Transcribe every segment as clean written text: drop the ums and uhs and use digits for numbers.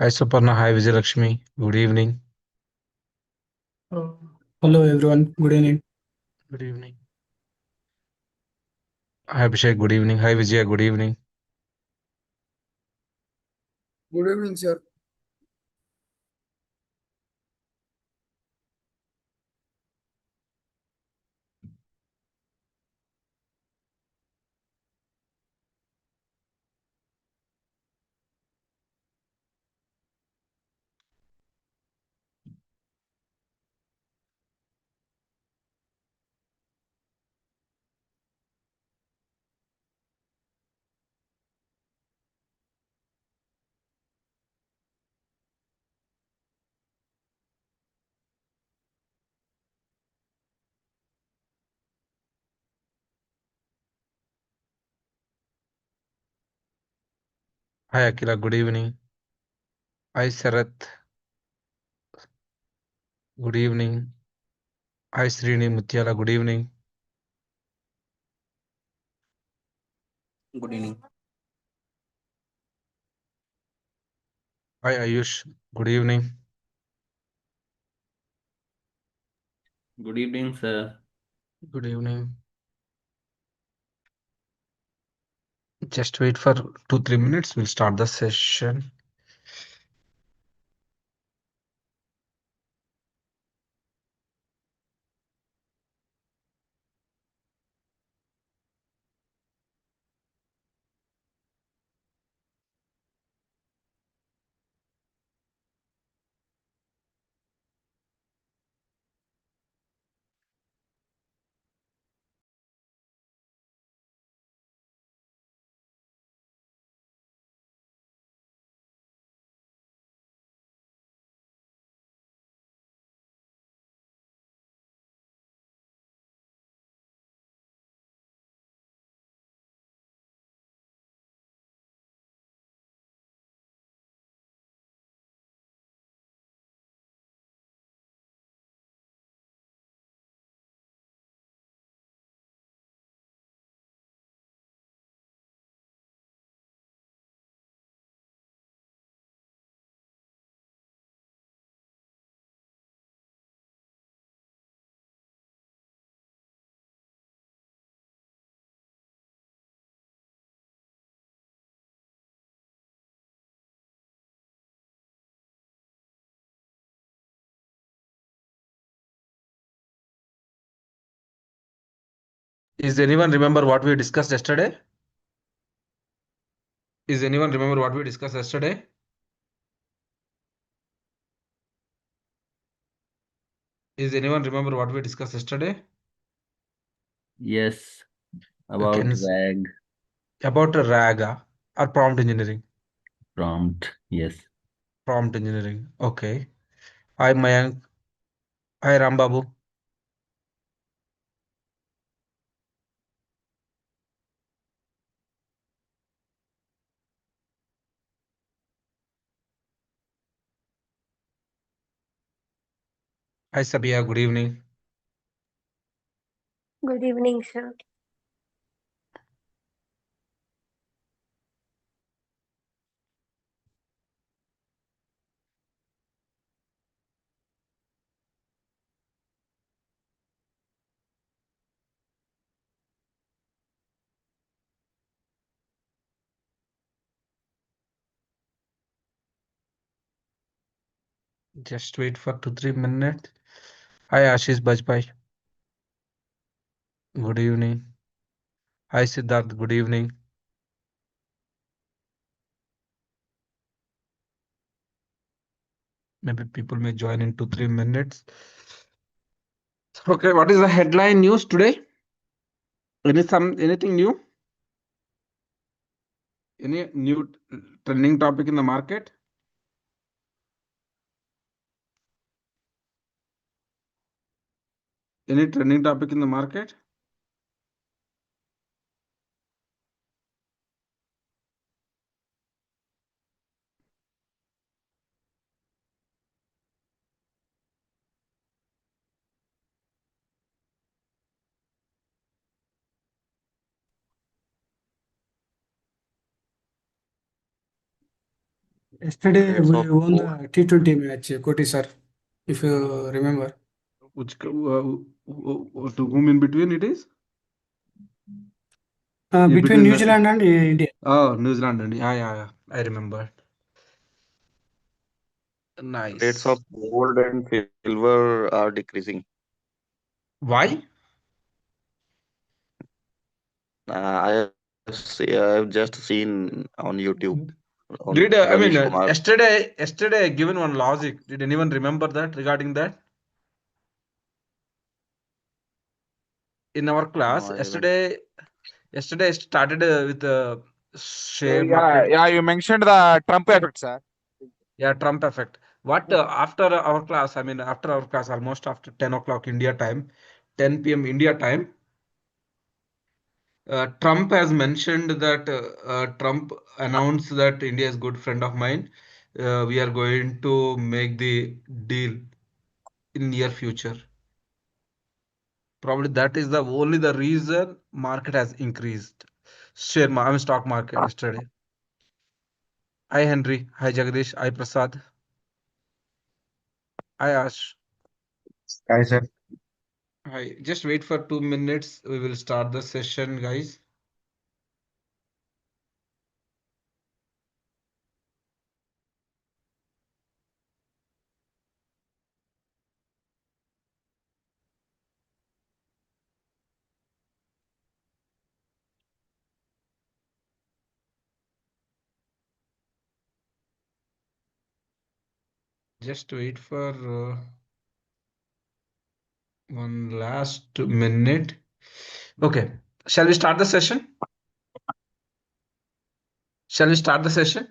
Hi Suparna, hi Vijayalakshmi. Good evening. Uh, Hello everyone, good evening. Good evening. Hi Abhishek, good evening. Hi Vijaya, good evening. Good evening, sir. Hi Akila, good evening. Hi Sarath, good evening. Hi Srini Mutyala, good evening. Good evening. Hi Ayush, good evening. Good evening, sir. Good evening. Just wait for 2 3 minutes. We'll start the session. Is anyone remember what we discussed yesterday? Is anyone remember what we discussed yesterday? Is anyone remember what we discussed yesterday? Yes, Can about you RAG about a RAG or prompt engineering? prompt. Yes. Prompt engineering. Okay. Hi Mayank. Hi Rambabu. Hi Sabia. Good evening. Good evening, sir. Just wait for 2 3 minutes. Hi Ashish Bajpai. Good evening. Hi Siddharth. Good evening. Maybe people may join in 2 3 minutes. Okay, what is the headline news today? Anything new? Any new trending topic in the market? Any trending topic in the market? Yesterday Rates we of won gold. the T20 match, Koti sir, if you remember. Which to whom in between it is? In Between between New Zealand and India. New Zealand and yeah. I remember. Rates Nice. of gold and silver are decreasing. Why? I've just seen on YouTube on Did I mean Ravish Kumar. yesterday I given one logic. Did anyone remember that regarding that in our class No, I haven't. yesterday? Yesterday I started with share Yeah, market. yeah, you mentioned the Trump effect, sir. Yeah, Trump effect. What after our class? I mean, after our class, almost after 10 o'clock India time, 10 p.m. India time. Trump has mentioned that Trump announced that India is good friend of mine. We are going to make the deal in near future. Probably that is the only the reason market has increased. I mean stock market yesterday. Hi Henry. Hi Jagdish. Hi Prasad. Hi Ash. Hi, sir. Hi. Just wait for 2 minutes. We will start the session, guys. Just wait for one last minute. Okay. Shall we start the session? Shall we start the session?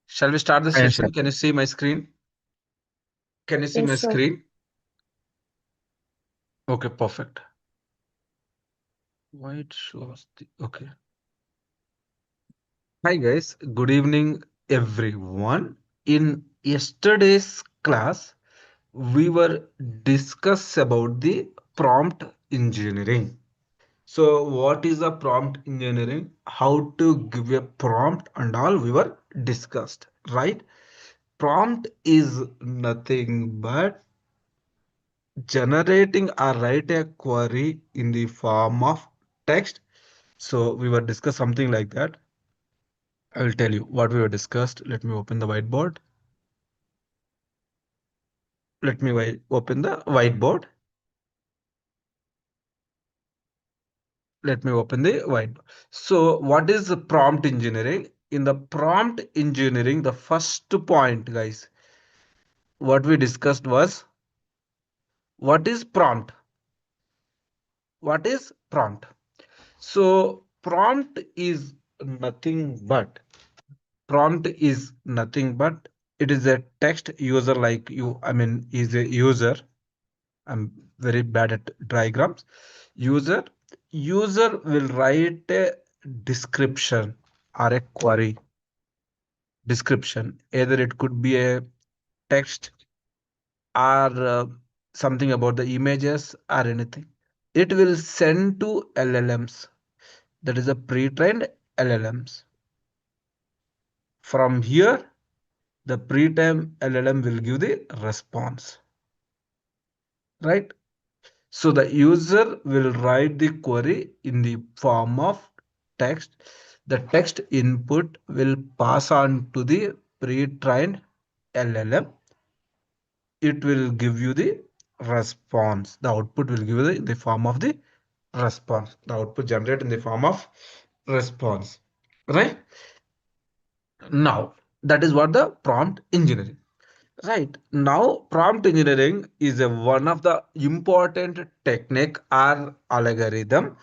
Shall we start the Yes, sir. session? Can you see my screen? Can you see my Yes, sir. screen? Okay, perfect. Why it shows the okay. Hi guys, good evening everyone. In yesterday's class, we were discuss about the prompt engineering. So what is a prompt engineering? How to give a prompt and all we were discussed, right? Prompt is nothing but generating or write a query in the form of text. So we were discuss something like that. I will tell you what we were discussed. Let me open the whiteboard. Let me open the whiteboard. Let me open the whiteboard. So what is the prompt engineering? In the prompt engineering, the first point, guys, what we discussed was what is prompt? What is prompt? So prompt is nothing but it is a text user like you. I mean, is a user. I'm very bad at diagrams. User user will write a description or a query description. Either it could be a text or something about the images or anything. It will send to LLMs. That is a pre-trained LLMs. From here, the pre-trained LLM will give the response, right? So the user will write the query in the form of text. The text input will pass on to the pre-trained LLM. It will give you the response. The output will give you in the form of the response. The output generated in the form of response, right? Now, that is what the prompt engineering. Right. Now, prompt engineering is one of the important technique or algorithm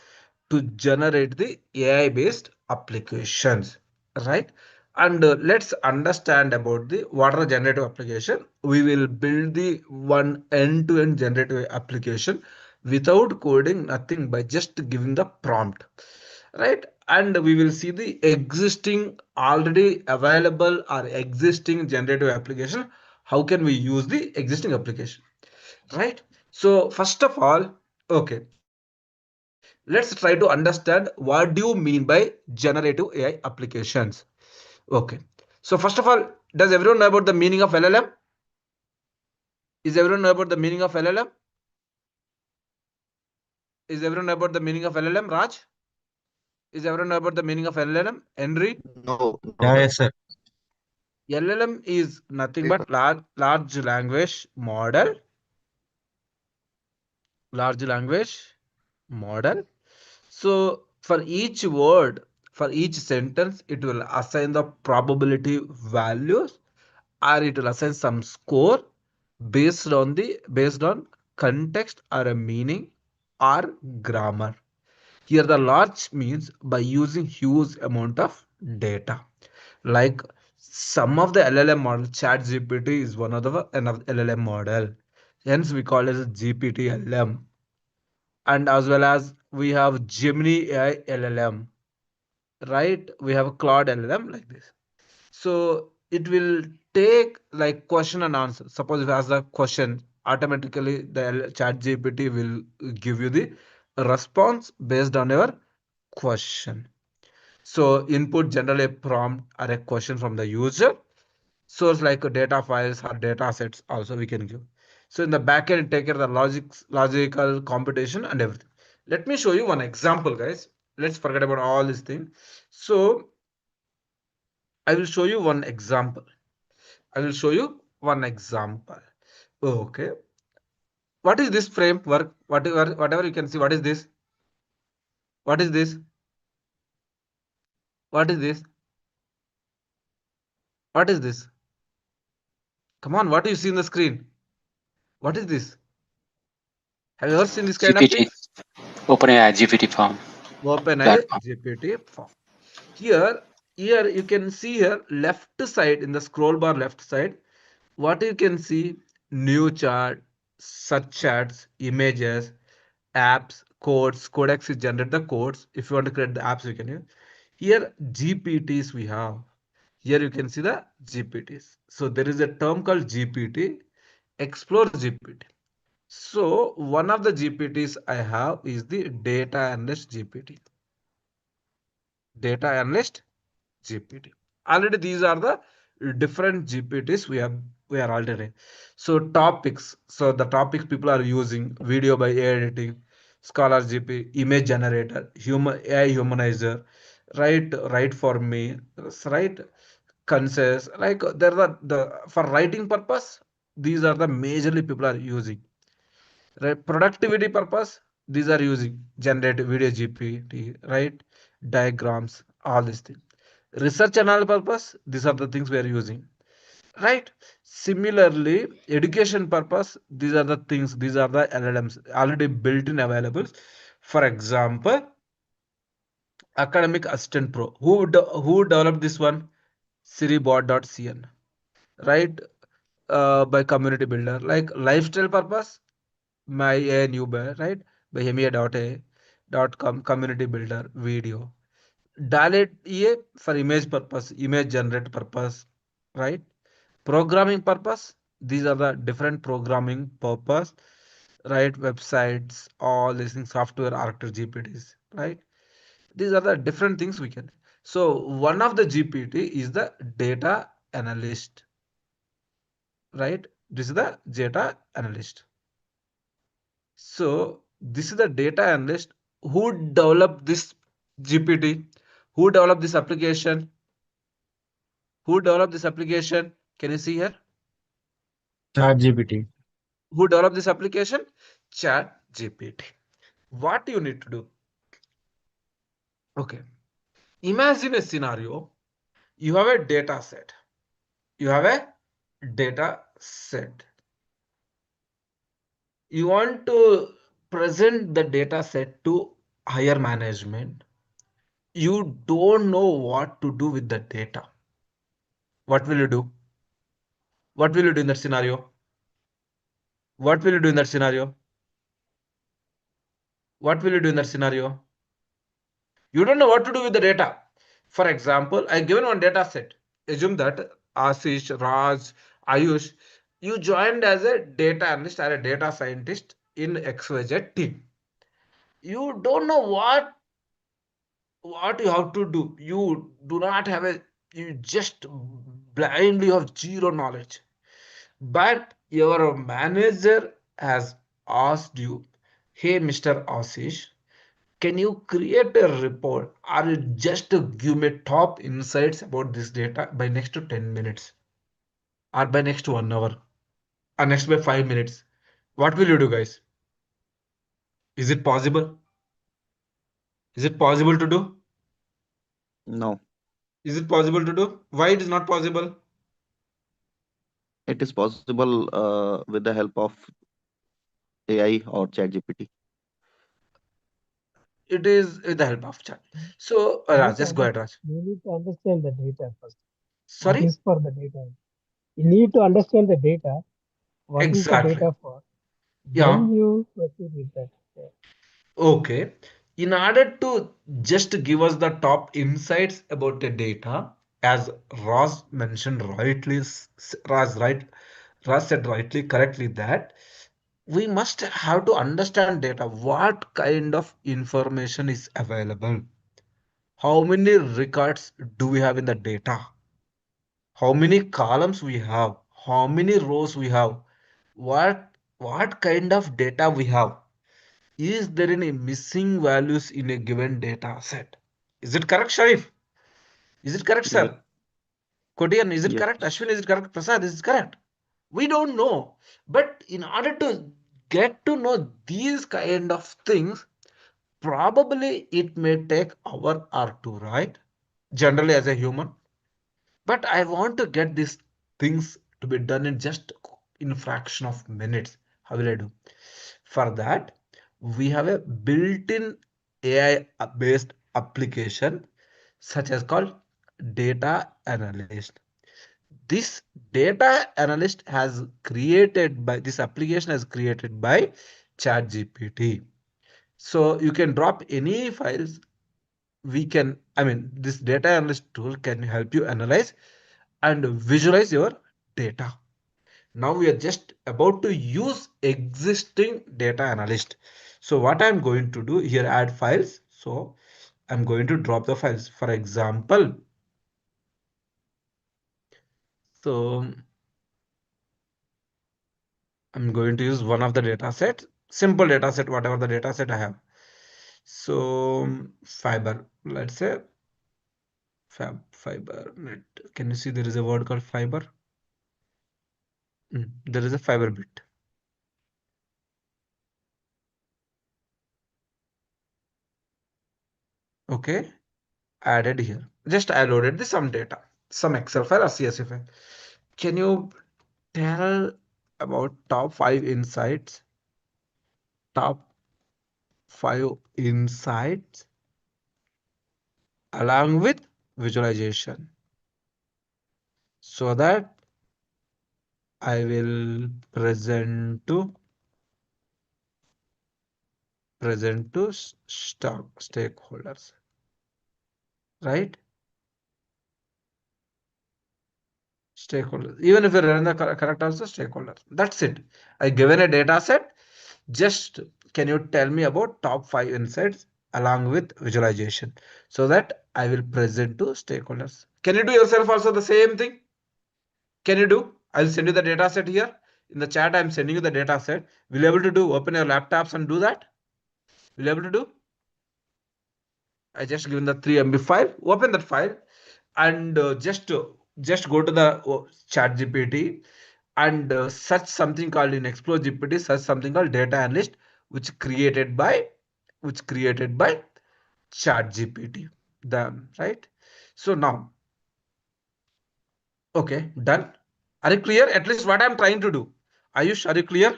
to generate the AI-based applications. Right. And let's understand about the what are the generative application. We will build the one end-to-end generative application without coding nothing by just giving the prompt, right? And we will see the existing already available or existing generative application. How can we use the existing application, right? So first of all, okay, let's try to understand what do you mean by generative AI applications. Okay, So first of all, does everyone know about the meaning of LLM? Is everyone know about the meaning of LLM? Is everyone know about the meaning of LLM, Raj? Is everyone know about the meaning of LLM, Henry? No, no, Yeah, sir. yes, sir. LLM is nothing but large language model. Large language model. So for each word, for each sentence, it will assign the probability values, or it will assign some score based on context or a meaning or grammar. Here the large means by using huge amount of data. Like some of the LLM model, Chat GPT is one of the LLM model. Hence we call it as GPT LM. And as well as we have Gemini AI LLM, right? We have Claude LLM like this. So it will take like question and answer. Suppose if you ask the question, automatically the Chat GPT will give you the response based on your question. So input generally a prompt or a question from the user. Source like data files or data sets also we can give. So in the backend, take care of the logical computation and everything. Let me show you one example, guys. Let's forget about all these things. So I will show you one example. I will show you one example. Okay. What is this framework? Whatever you can see, what is this? What is this? What is this? What is this? Come on, what do you see in the screen? What is this? Have you ever seen this kind of GPT, things? OpenAI GPT farm OpenAI platform. GPT form. Here, here you can see here left side in the scroll bar left side, what you can see new chart, search chats, images, apps, codes, codex is generate the codes. If you want to create the apps, you can use. Here GPTs we have. Here you can see the GPTs. So there is a term called GPT, explore GPT. So one of the GPTs I have is the data analyst GPT. Data analyst GPT. Already these are the different GPTs we are already. So topics. So the topics people are using video by AI editing, Scholar GP, image generator, human AI humanizer, right for me, right concise. Like there are the for writing purpose. These are the majorly people are using. Right, productivity purpose. These are using generative video GPT, right? Diagrams, all these things. Research and all purpose, these are the things we are using, right? Similarly, education purpose, these are the things, these are the LLMs already built in available. For example, academic assistant pro, who developed this one? Siribot.cn, right? By community builder. Like lifestyle purpose, my a new bear, right? By hemia.a.com community builder video. Dalet EA for image purpose, image generate purpose, right? Programming purpose, these are the different programming purpose, right? Websites, all these things, software architecture GPTs, right? These are the different things we can. So one of the GPT is the data analyst, right? This is the data analyst. So this is the data analyst who developed this GPT, who developed this application, who developed this application. Can you see here? Chat GPT. Who developed this application? Chat GPT. What you need to do? Okay. Imagine a scenario. You have a data set. You have a data set. You want to present the data set to higher management. You don't know what to do with the data. What will you do? What will you do in that scenario? What will you do in that scenario? What will you do in that scenario? You don't know what to do with the data. For example, I given one data set. Assume that Ashish, Raj, Ayush, you joined as a data analyst or a data scientist in XYZ team. You don't know what you have to do. You do not have a You just blindly have zero knowledge. But your manager has asked you, hey, Mr. Ashish, can you create a report or you just to give me top insights about this data by next to 10 minutes or by next 1 hour or next by 5 minutes? What will you do, guys? Is it possible? Is it possible to do? No, Is it possible to do? Why it is not possible? it is possible with the help of AI or ChatGPT. It is with the help of chat. So, You Raj, need to just go ahead, understand, Raj. you need to understand the data first. What Sorry? is for the data? You need to understand the data. What is the Exactly. data for? Yeah. Then you proceed with that. Yeah. Okay. In order to just give us the top insights about the data, as Raj mentioned rightly, Raj said rightly, correctly that we must have to understand data. What kind of information is available? How many records do we have in the data? How many columns we have? How many rows we have? What kind of data we have? Is there any missing values in a given data set? Is it correct, Sharif? Is it correct, Yes, sir? Kotian, is it correct? yes, Ashwin, is it correct? Prasad, is it correct? We don't know. But in order to get to know these kind of things, probably it may take hour or two, right? Generally as a human. But I want to get these things to be done in just in fraction of minutes. How will I do? For that, we have a built-in AI based application such as called data analyst. This data analyst has created by this application has created by ChatGPT. So you can drop any files. This data analyst tool can help you analyze and visualize your data. Now we are just about to use existing data analyst. So what I'm going to do here, add files. So I'm going to drop the files. For example, so I'm going to use one of the data set, simple data set, whatever the data set I have. So fiber, let's say fiber net. Can you see there is a word called fiber? There is a fiber bit. Okay, added here. Just I loaded this some data, some Excel file or CSV file. Can you tell about top five insights? Top five insights along with visualization, so that I will present to stock stakeholders, right? Stakeholders. Even if you run the correct also stakeholders. That's it. I given a data set. Just can you tell me about top five insights along with visualization so that I will present to stakeholders. Can you do yourself also the same thing? Can you do? I'll send you the data set here. In the chat, I'm sending you the data set. Will you able to do? Open your laptops and do that? Will you able to do? I just given the 3 MB file. Open that file and just go to the chat GPT and search something called in Explore GPT, search something called data analyst, which created by chat GPT. The right. So now, okay, done. Are you clear? At least what I'm trying to do. Ayush, are you clear?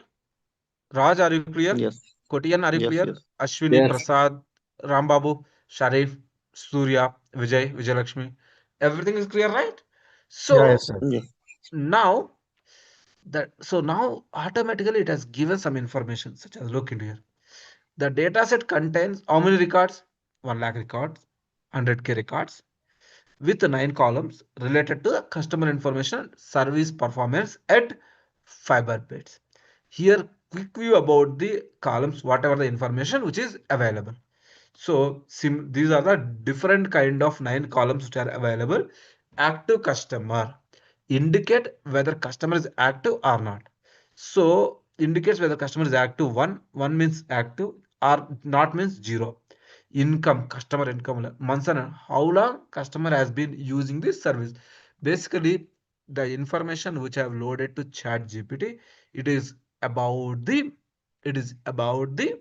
Raj, are you clear? yes, Kotian, are you yes, clear? yes, Ashwini, Yes. Prasad, Rambabu, Sharif, Surya, Vijay, Vijayalakshmi. Everything is clear, right? Yeah, yes, So sir. yes, now now automatically it has given some information such as look into here. The data set contains how many records? 1 lakh records, 100K records with 9 columns related to the customer information, service performance at fiber bits. Here, quick view about the columns, whatever the information which is available. So these are the different kind of 9 columns which are available active customer indicate whether customer is active or not. So indicates whether customer is active. One means active, or not means zero. Income, customer income, months and how long customer has been using this service. Basically, the information which I have loaded to chat GPT, it is about the it is about the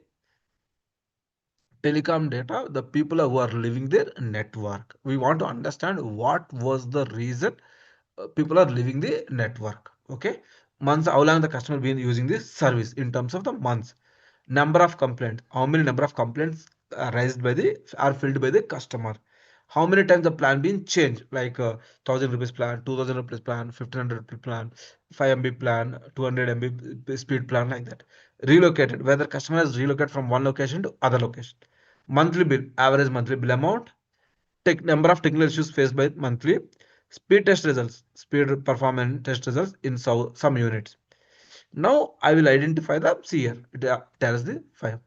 telecom data, the people who are living their network. We want to understand what was the reason people are leaving the network. Okay, months, how long the customer been using this service in terms of the months. Number of complaints, how many number of complaints are raised by the are filled by the customer. How many times the plan been changed, like 1,000 rupees plan, 2,000 rupees plan, 1,500 rupee plan, 5 MB plan, 200 MB speed plan, like that. Relocated, whether customer has relocated from one location to other location. Monthly bill, average monthly bill amount, number of technical issues faced by monthly, speed test results, speed performance test results in some units. Now I will identify the see here. It tells the five.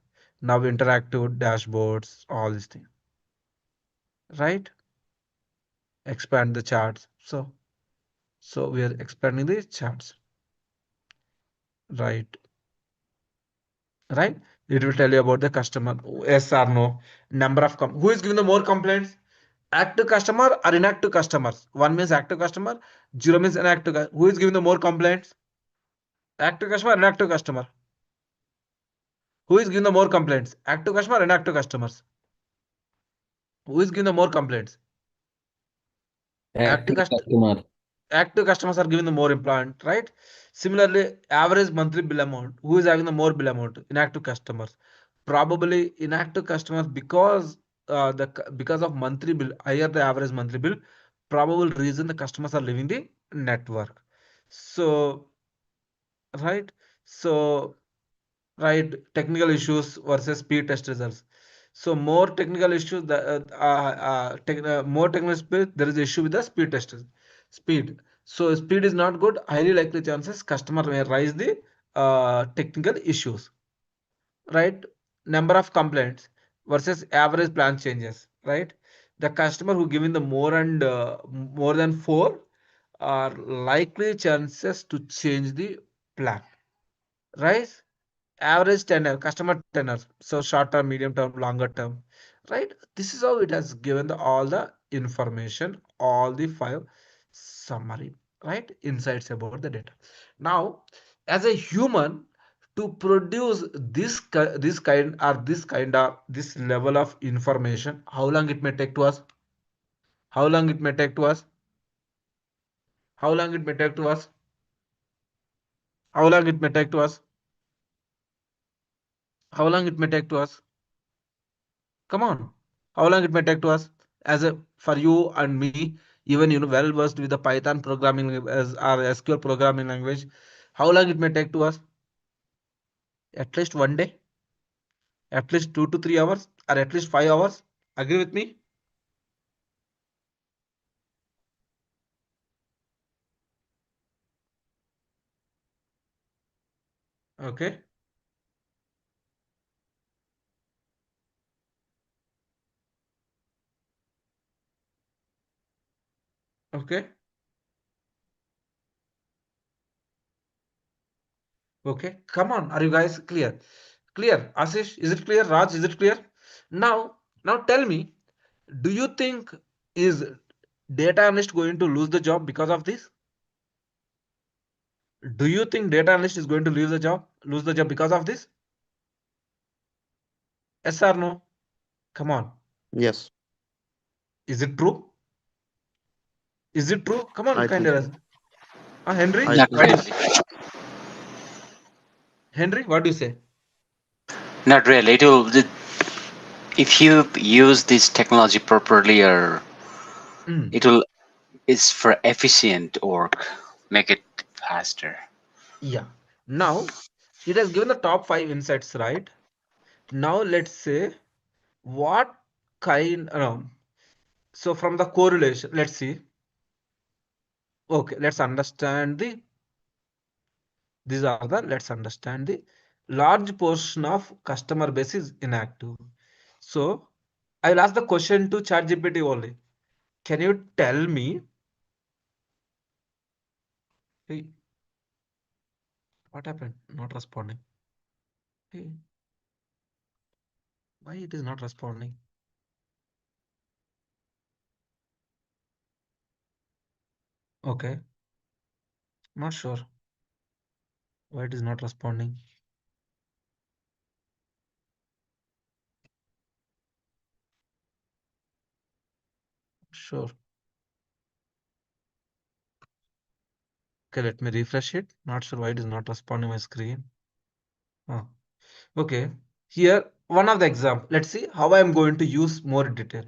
Now interactive dashboards, all these things, right? Expand the charts. So we are expanding the charts, right? Right? It will tell you about the customer, yes or no, number of who is giving the more complaints, active customer or inactive customers. One means active customer, zero means inactive. Who is giving the more complaints? Active customer, inactive customer. Who is giving the more complaints? Active customer, inactive customers. Who is giving the more complaints? Active customer. Active customers are giving the more employment, right? Similarly, average monthly bill amount. Who is having the more bill amount? Inactive customers. Probably inactive customers, because because of monthly bill, higher the average monthly bill. Probable reason the customers are leaving the network. So right. So right, technical issues versus speed test results. So more technical issues, more technical speed, there is issue with the speed testers. Speed. So speed is not good. Highly likely chances customer may raise the technical issues. Right. Number of complaints versus average plan changes. Right. The customer who given the more and more than four are likely chances to change the plan. Right. Average tenure, customer tenure, so short term, medium term, longer term, right? This is how it has given all the information, all the five summary, right, insights about the data. Now, as a human, to produce this level of information, how long it may take to us? How long it may take to us? How long it may take to us? How long it may take to us? How long it may take to us? Come on. How long it may take to us? As a for you and me, even well versed with the Python programming as our SQL programming language, how long it may take to us? At least one day, at least 2 to 3 hours, or at least 5 hours. Agree with me? Okay. Okay. Okay. Come on. Are you guys clear? Clear. Ashish, is it clear? Raj, is it clear? Now tell me, do you think is data analyst going to lose the job because of this? Do you think data analyst is going to lose the job because of this? Yes or no? Come on. Yes, Is it true? Is it true? Come on, I kind think of. so. Henry, I Not think what do so. you, really. Henry, what do you say? Not really. If you use this technology properly, or Mm, it will is for efficient work, make it faster. yeah. Now it has given the top five insights, right? Now let's say what kind. So from the correlation, let's see. Okay, let's understand the. These are the. Let's understand the large portion of customer base is inactive. So I'll ask the question to ChatGPT only. Can you tell me Hey, what happened? Not responding. Hey, why it is not responding? Okay, not sure why it is not responding. Sure. Okay, let me refresh it. Not sure why it is not responding my screen. Ah, okay. Here, one of the example. Let's see how I am going to use more detail.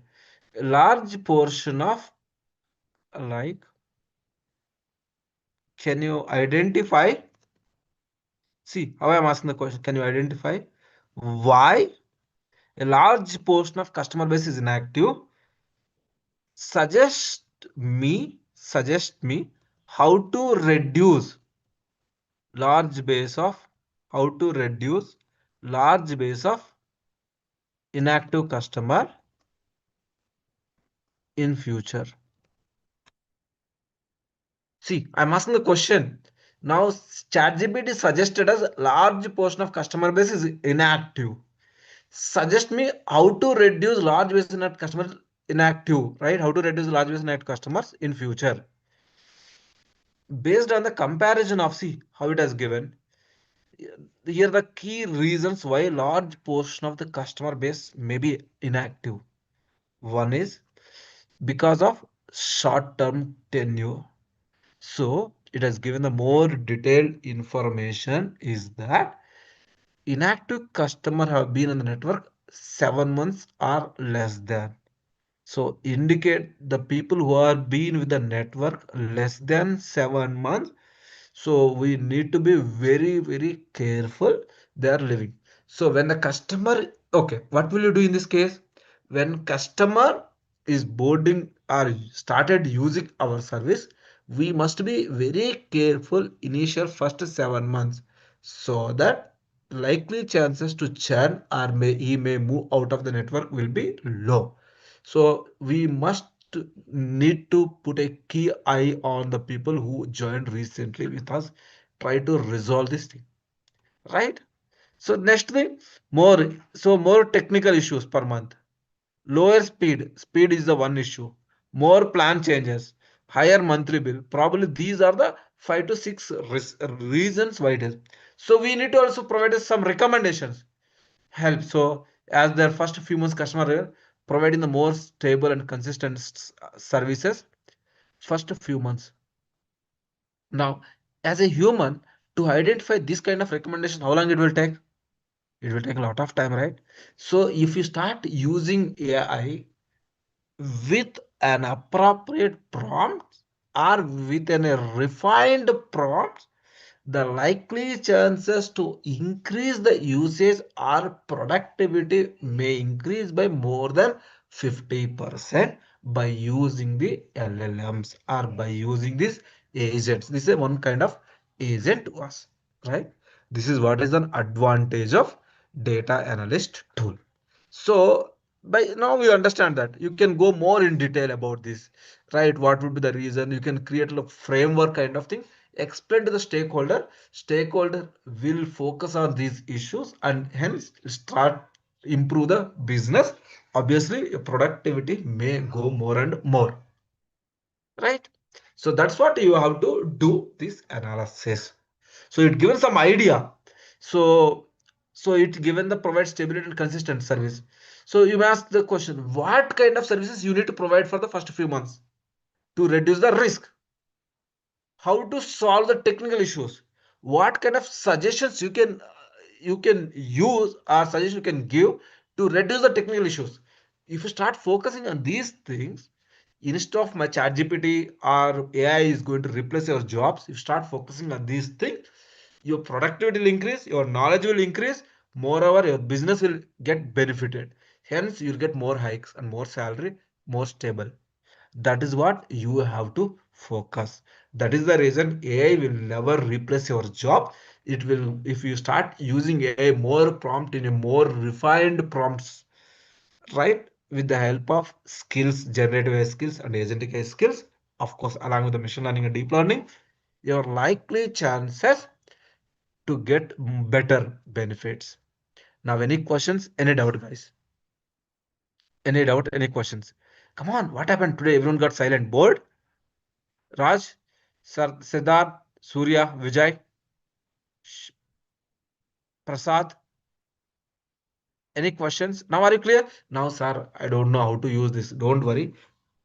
A large portion of like, can you identify? See how I am asking the question. Can you identify why a large portion of customer base is inactive? Suggest me how to reduce large base of how to reduce large base of inactive customer in future. See, I'm asking the question. Now ChatGPT suggested us large portion of customer base is inactive. Suggest me how to reduce large base inactive customers inactive, right? How to reduce large base inactive customers in future. Based on the comparison of see how it has given. Here the key reasons why large portion of the customer base may be inactive. One is because of short-term tenure. So it has given the more detailed information is that inactive customer have been in the network 7 months or less than. So indicate the people who are been with the network less than 7 months. So we need to be very, very careful they are living. So when the customer, okay, what will you do in this case? When customer is boarding or started using our service, we must be very careful initial first 7 months so that likely chances to churn or he may move out of the network will be low. So we must need to put a key eye on the people who joined recently with us, try to resolve this thing, right? So next thing, more technical issues per month. Lower speed is the one issue. More plan changes, higher monthly bill. Probably these are the 5 to 6 reasons why it is. So we need to also provide us some recommendations. Help. So as their first few months customer providing the more stable and consistent services first few months. Now, as a human, to identify this kind of recommendation, how long it will take? It will take a lot of time, right? So if you start using AI with an appropriate prompt or with a refined prompt, the likely chances to increase the usage or productivity may increase by more than 50% by using the LLMs or by using these agents. This is one kind of agent to us, right? This is what is an advantage of data analyst tool. So by now we understand that you can go more in detail about this, right? What would be the reason? You can create a framework kind of thing, explain to the stakeholder will focus on these issues and hence start improve the business. Obviously your productivity may go more and more, right? So that's what you have to do this analysis. So it given some idea. So it given the provide stability and consistent service. So you may ask the question, what kind of services you need to provide for the first few months to reduce the risk? How to solve the technical issues? What kind of suggestions you can use or suggestions you can give to reduce the technical issues? If you start focusing on these things, instead of my chat GPT or AI is going to replace your jobs, you start focusing on these things, your productivity will increase, your knowledge will increase, moreover your business will get benefited, hence you'll get more hikes and more salary, more stable. That is what you have to focus. That is the reason AI will never replace your job. It will, if you start using AI more prompt in a more refined prompts, right, with the help of skills, generative AI skills and agentic AI skills, of course along with the machine learning and deep learning, your likely chances to get better benefits. Now, any questions? Any doubt, guys? Any doubt? Any questions? Come on, what happened today? Everyone got silent. Bored? Raj, Sir, Siddharth, Surya, Vijay, Prasad. Any questions? Now, are you clear? Now, sir, I don't know how to use this. Don't worry.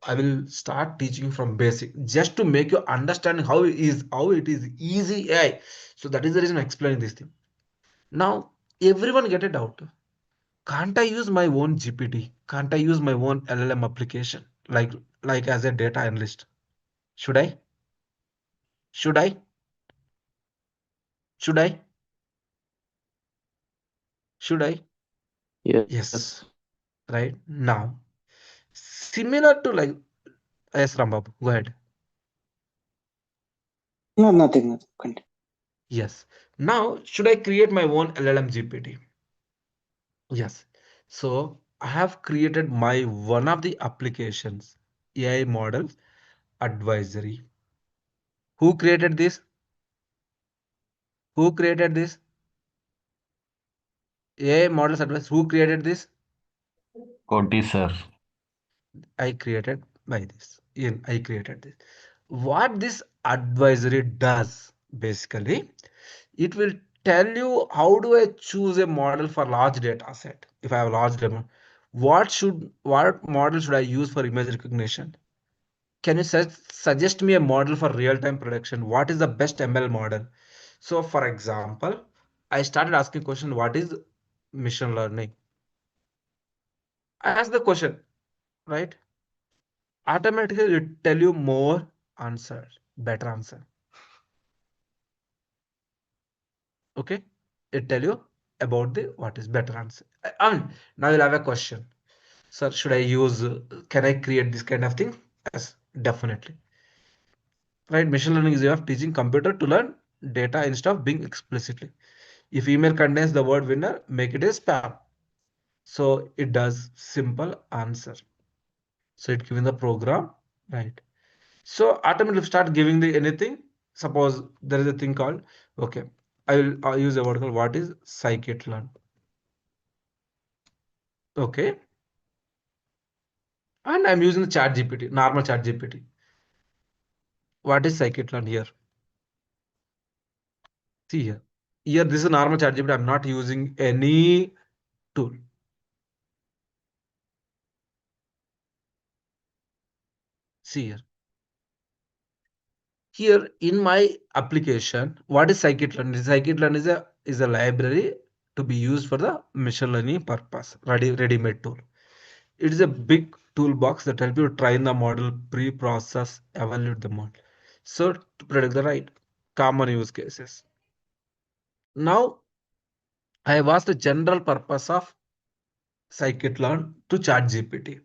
I will start teaching from basic just to make you understand how it is easy AI. So that is the reason I'm explaining this thing. Now, everyone get a doubt. Can't I use my own GPT? Can't I use my own LLM application like as a data analyst? Should I? Should I? Should I? Should I? Yes. Yes. Right now, similar to like yes, Rambabu, go ahead. No, nothing. Continue. Yes. Now, should I create my own LLM GPT? Yes. So I have created my one of the applications, AI model advisory. Who created this? Who created this? AI models advice. Who created this? Koti, sir. I created by this. I created this. What this advisory does basically, it will tell you how do I choose a model for large data set. If I have a large data, what model should I use for image recognition? Can you suggest me a model for real-time prediction? What is the best ML model? So for example, I started asking question, what is machine learning? I asked the question, right? Automatically it tell you more answer, better answer. Okay, it tell you about the what is better answer. I mean, now you'll have a question, sir. Should I use? Can I create this kind of thing? Yes, definitely. Right, machine learning is a way of teaching computer to learn data instead of being explicitly. If email contains the word winner, make it a spam. So it does simple answer. So it given the program, right? So automatically start giving the anything. Suppose there is a thing called, okay, I'll use a word called what is scikit-learn. Okay. And I'm using the chat GPT, normal chat GPT. What is scikit-learn here? See here. Here, this is normal chat GPT. I'm not using any tool. See here. Here in my application, what is scikit-learn? Scikit-learn is a library to be used for the machine learning purpose, ready-made tool. It is a big toolbox that helps you train the model, pre-process, evaluate the model. So to predict the right common use cases. Now I have asked the general purpose of scikit-learn to ChatGPT.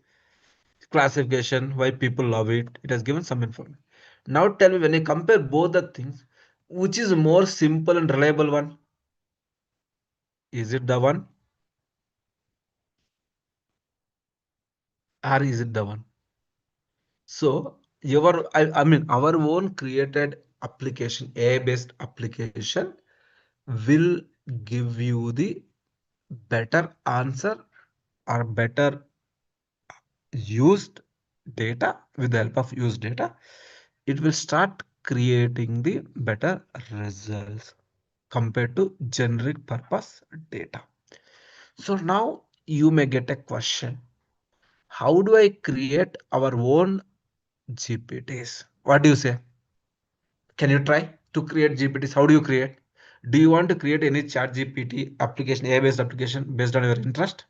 Classification, why people love it. It has given some information. Now tell me, when you compare both the things, which is more simple and reliable one? Is it the one? Or is it the one? So I mean our own created application, AI-based application will give you the better answer or better used data. With the help of used data, it will start creating the better results compared to generic purpose data. So now you may get a question, how do I create our own GPTs? What do you say? Can you try to create GPTs? How do you create? Do you want to create any chat GPT application, AI-based application based on your interest?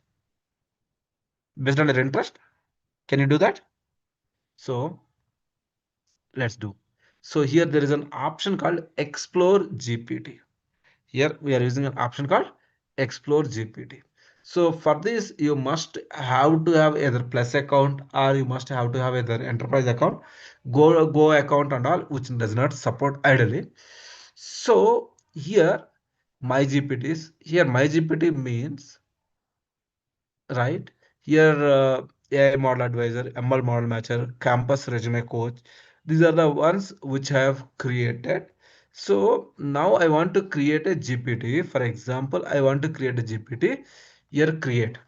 Based on your interest? Can you do that? So let's do. So here there is an option called Explore GPT. Here we are using an option called Explore GPT. So for this, you must have to have either Plus account or you must have to have either enterprise account, Go account and all, which does not support idly. So here my GPTs, here my GPT means, right? Here AI model advisor, ML model matcher, campus resume coach. These are the ones which I have created So now I want to create a GPT. For example, I want to create a GPT. Here create.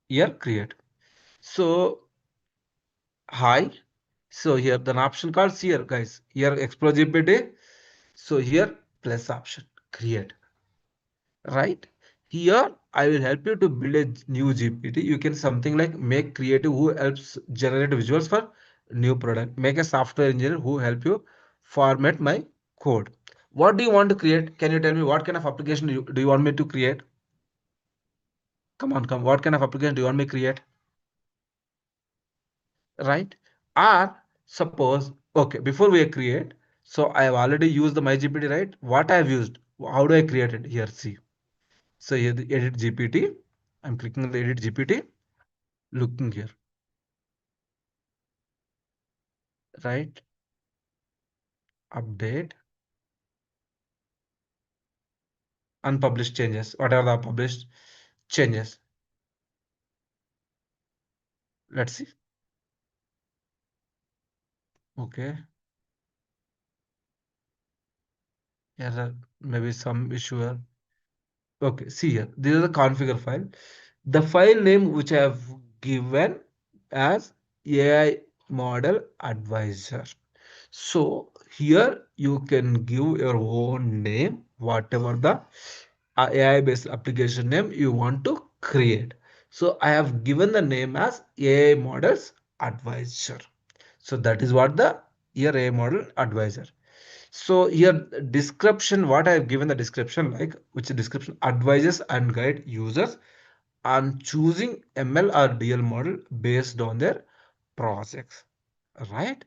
Here create. So hi. So here the option called here, guys. Here explore GPT. So here plus option create. Right here I will help you to build a new GPT. You can something like make creative who helps generate visuals for new product. Make a software engineer who help you format my code. What do you want to create? Can you tell me what kind of application do you want me to create? Come on, come. What kind of application do you want me to create? Right? Or suppose, okay, before we create, so I have already used the my GPT, right? What I have used, how do I create it? Here, see. So here the edit GPT. I'm clicking on the edit GPT, looking here, right? Update, unpublished changes, whatever the published changes. Let's see. Okay. Error, maybe some issue here. Okay, see here. This is the configure file. The file name which I have given as AI model advisor. So here you can give your own name, whatever the AI based application name you want to create. So I have given the name as AI models advisor. So that is what the here AI model advisor. So here description, what I have given the description, like which description advises and guide users on choosing ML or DL model based on their projects, right?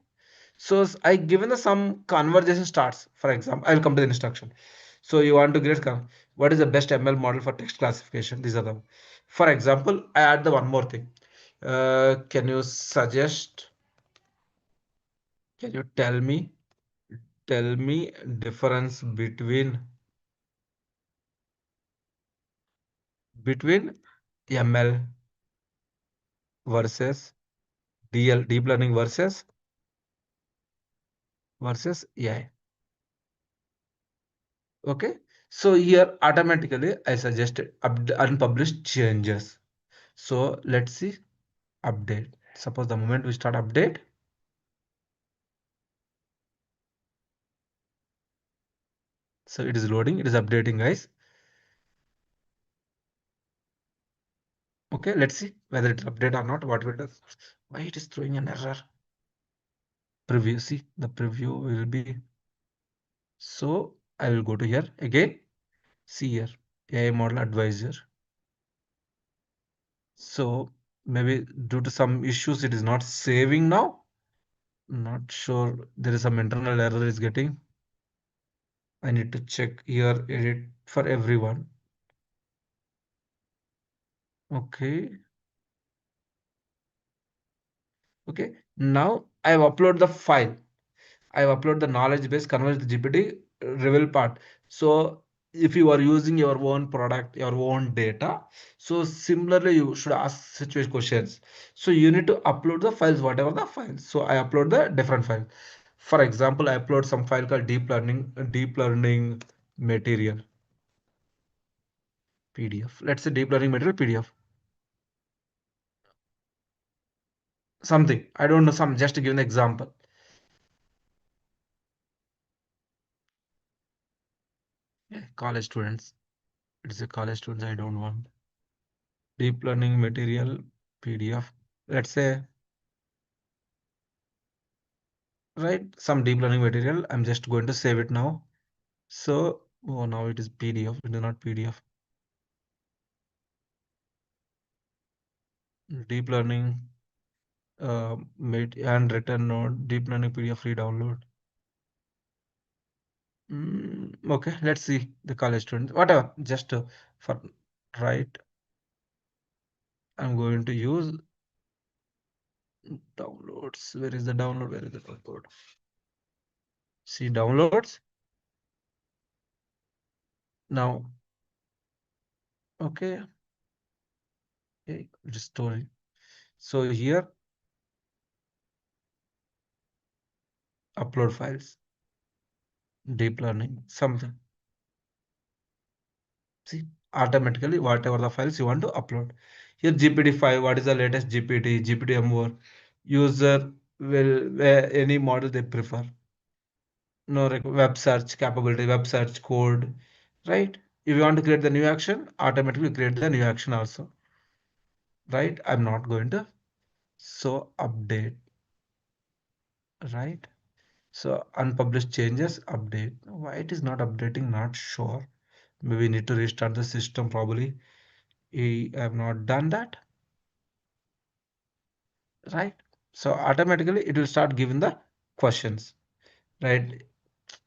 So I given the some conversation starts. For example, I'll come to the instruction. So you want to create what is the best ML model for text classification? These are them. For example, I add the one more thing. Can you suggest? Can you tell me? Tell me difference between ML versus DL, deep learning versus AI. Okay. So here automatically I suggested unpublished changes. So let's see update. Suppose the moment we start update, so it is loading, it is updating, guys. Okay, let's see whether it's update or not. What it does? Why it is throwing an error? Preview. See the preview will be. So I will go to here again. See here AI model advisor. So maybe due to some issues it is not saving now. Not sure, there is some internal error is getting. I need to check here edit for everyone. Okay. Okay. Now I have uploaded the file. I have uploaded the knowledge base converge the GPT reveal part. So if you are using your own product, your own data, so similarly you should ask situation questions. So you need to upload the files, whatever the files. So I upload the different file. For example, I upload some file called deep learning material PDF. Let's say deep learning material PDF. Something I don't know. Some just to give an example. Yeah, college students. It's a college students. I don't want deep learning material PDF. Let's say right some deep learning material. I'm just going to save it now. So oh now it is PDF. It is not PDF. Deep learning made and written node deep learning PDF free download. Okay, let's see the college students. Whatever, just for right. I'm going to use downloads. Where is the download? Where is the download? See downloads. Now, okay, okay, restoring. So here, upload files. deep learning, something. See, automatically whatever the files you want to upload. Here GPT-5, what is the latest GPT, GPT-M4? User will any model they prefer. No web search capability, web search code, right? If you want to create the new action, automatically create the new action also, right? I'm not going to so update, right? So unpublished changes update. Why it is not updating? Not sure. Maybe we need to restart the system probably. I have not done that, right? So automatically it will start giving the questions, right?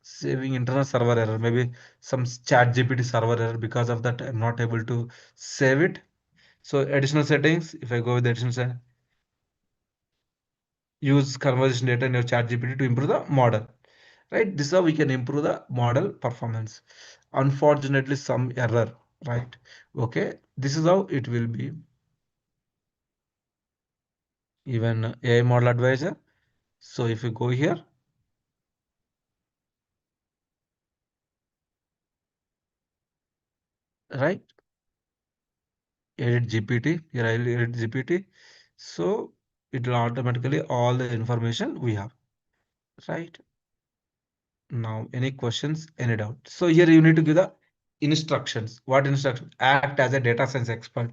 Saving internal server error, maybe some chat GPT server error. Because of that, I'm not able to save it. So additional settings, if I go with the additional setting, use conversation data in your chat GPT to improve the model, right? This is how we can improve the model performance. Unfortunately, some error, right? Okay, this is how it will be. Even AI model advisor. So if you go here, right? Edit GPT, here I will edit GPT. So it will automatically all the information we have, right? Now, any questions, any doubt? So here you need to give the instructions. What instruction? Act as a data science expert.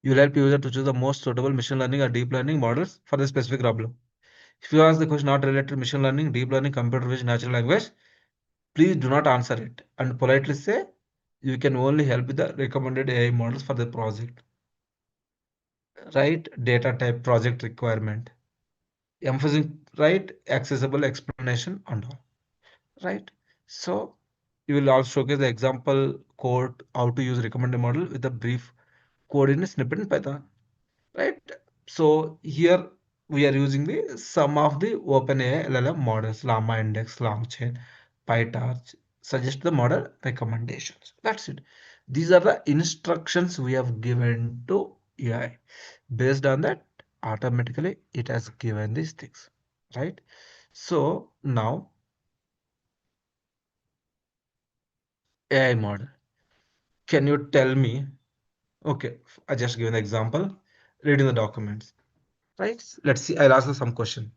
You will help user to choose the most suitable machine learning or deep learning models for the specific problem. If you ask the question not related to machine learning, deep learning, computer vision, natural language, please do not answer it and politely say you can only help with the recommended AI models for the project. Right? Data type, project requirement. Emphasizing right accessible explanation and all. Right? So you will also showcase the example code how to use recommended model with a brief code in a snippet in Python. Right? So here we are using the some of the OpenAI LLM models, Llama Index, LangChain, PyTorch, suggest the model recommendations. That's it. These are the instructions we have given to AI. Based on that, automatically it has given these things, right? So now AI model. Can you tell me? Okay, I just give an example. Reading the documents, right? Let's see. I'll ask you some question.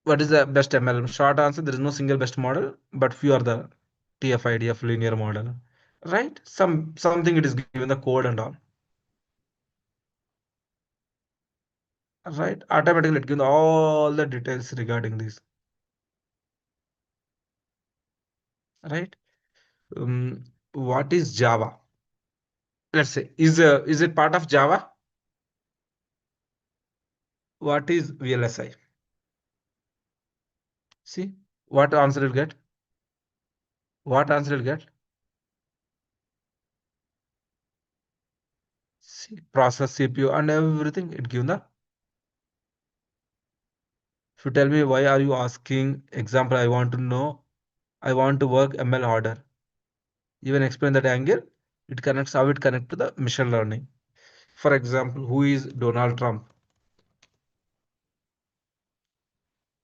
What is the best MLM? Short answer: there is no single best model, but few are the TF-IDF linear model, right? Something it is given the code and all, right? Automatically it gives all the details regarding this, right? What is Java? Let's say is it part of Java? What is VLSI? See what answer you'll get. What answer you'll get? See, process, CPU, and everything it given the. If you tell me why are you asking example, I want to know. I want to work ML order. Even explain that angle. It connects how it connect to the machine learning. For example, who is Donald Trump?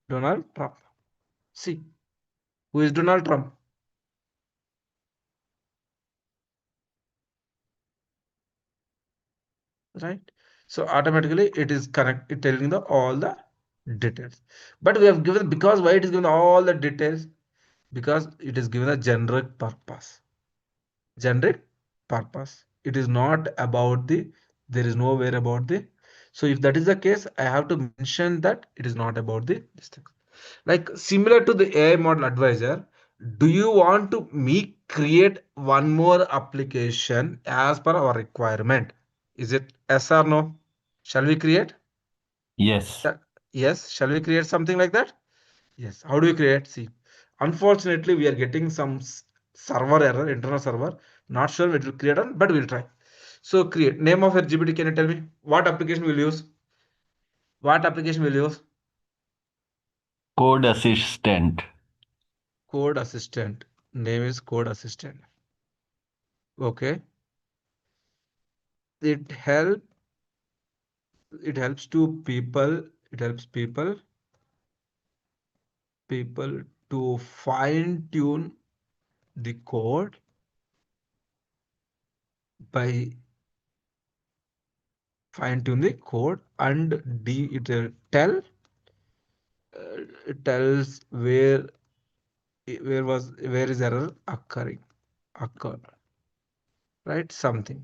Donald Trump. See, who is Donald Trump? Right? So automatically it is connect it telling the all the details. But we have given because why it is given all the details? Because it is given a generic purpose. Generic purpose. It is not about the there is nowhere about the. So if that is the case, I have to mention that it is not about the this thing. Like similar to the AI model advisor, do you want to me create one more application as per our requirement? Is it yes or no? Shall we create? Yes. Yes. Shall we create something like that? Yes. How do we create? See, unfortunately, we are getting some server error, internal server. Not sure it will create on, but we'll try. So create name of your GPT. Can you tell me what application we'll use? What application we'll use? Code assistant. Code assistant. Name is code assistant. Okay. it help it helps to people people to fine tune the code by fine tune the code, and it it tells where is error occur, right? Something.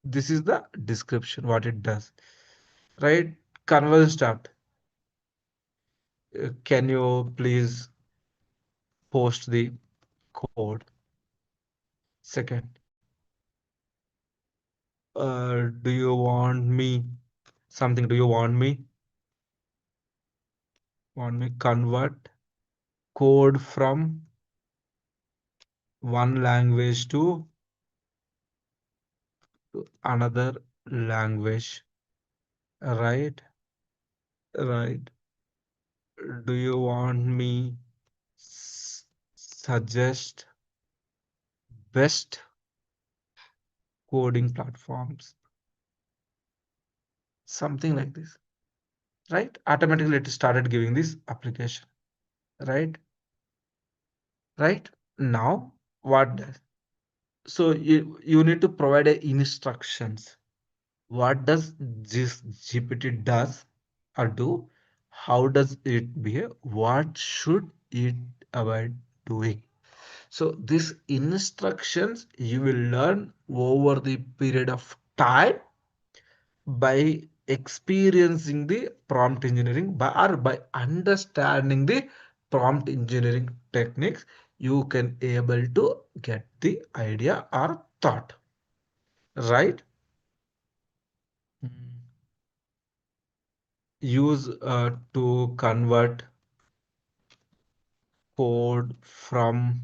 This is the description what it does, right? Conversion start. Can you please post the code? Second, do you want me something? Do you want me convert code from one language to another language, right? Right. Do you want me suggest best coding platforms? Something like this, right? Automatically it started giving this application, right? Right. Now what does, so you need to provide a instructions. What does this GPT does or do? How does it behave? What should it avoid doing? So these instructions you will learn over the period of time by experiencing the prompt engineering by understanding the prompt engineering techniques. You can able to get the idea or thought, right? Use to convert code from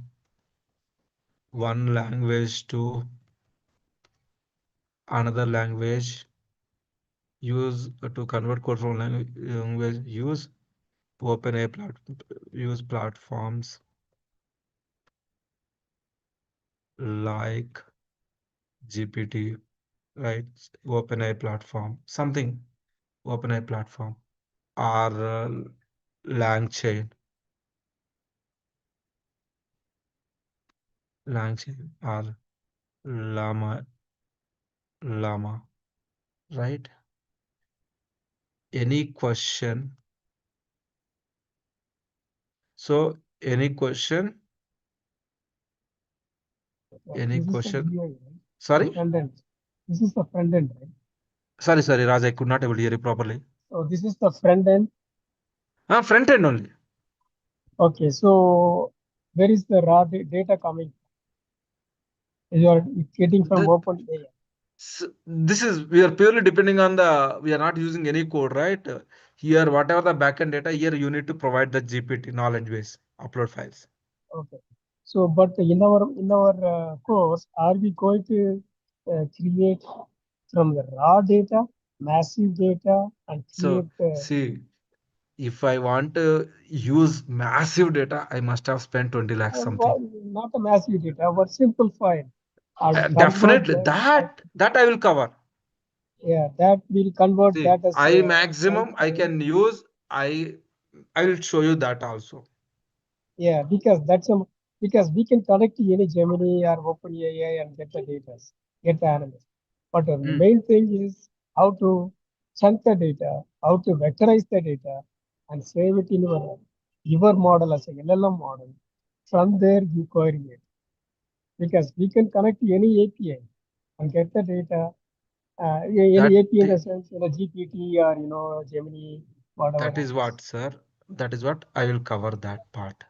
one language to another language. Use to convert code from language. Use OpenAI use platforms like GPT, right? OpenAI platform, something OpenAI platform or LangChain, LangChain or Llama, Llama, right? Any question? So any question? Any This is the question? UI, right? The Sorry? front end. This is the front end, right? Sorry, Raj, I could not able to hear you properly. So this is the front end. Front end only. Okay, so where is the raw data coming? You are getting from The, OpenAI. this is, we are purely depending on we are not using any code, right? Here, whatever the backend data, here you need to provide the GPT knowledge base, upload files. Okay. So, but in our course, are we going to create from the raw data, massive data, and So create? see, if I want to use massive data, I must have spent 20 lakhs something. Not a massive data, but simple file. And convert Definitely, them. that I will cover. Yeah, that will convert See, that as I a maximum I file. can use, I will show you that also. Yeah, because because we can connect to any Gemini or OpenAI and get the data, get the analysis. But the main thing is how to chunk the data, how to vectorize the data, and save it in your model as a LLM model. From there, you query it because we can connect to any API and get the data. Any API in the sense, GPT or Gemini, whatever. That is what, sir. That is what I will cover that part.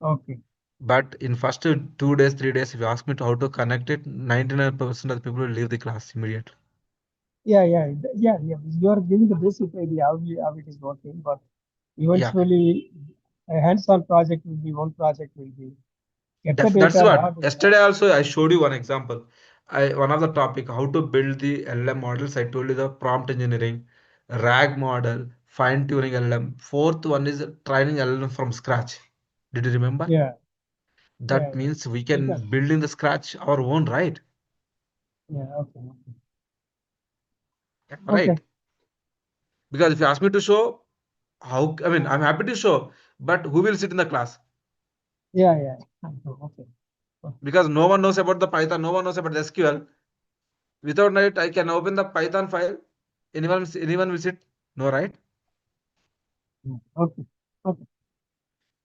Okay. But in first 2 days, 3 days, if you ask me to how to connect it, 99% of the people will leave the class immediately. Yeah. You are giving the basic idea how it is working, but eventually a hands-on project will be one project will be get the That's data, raw what. data. Yesterday also I showed you one example. One of the topic how to build the LLM models. I told you the prompt engineering, RAG model, fine tuning LLM. Fourth one is training LLM from scratch. Did you remember? Yeah. That means we can Because, build in the scratch our own, right? yeah. Okay. right? Okay. Because if you ask me to show, how, I mean, I'm happy to show, but who will sit in the class? Yeah. Okay. Because no one knows about the Python, no one knows about the SQL. Without it, I can open the Python file. Anyone will sit? No, right? Okay.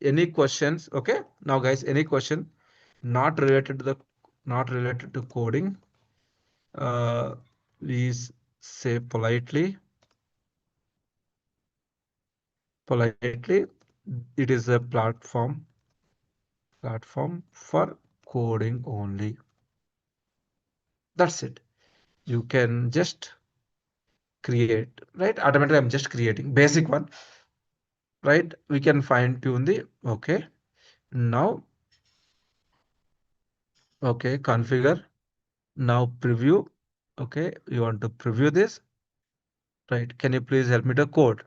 Any questions? Okay. Now, guys, any question not related to coding? Please say politely. It is a platform for coding only. That's it. You can just create, right? Automatically, I'm just creating basic one, right? We can fine tune the, okay. Now, okay, configure. Now preview. Okay, you want to preview this, right? Can you please help me to code?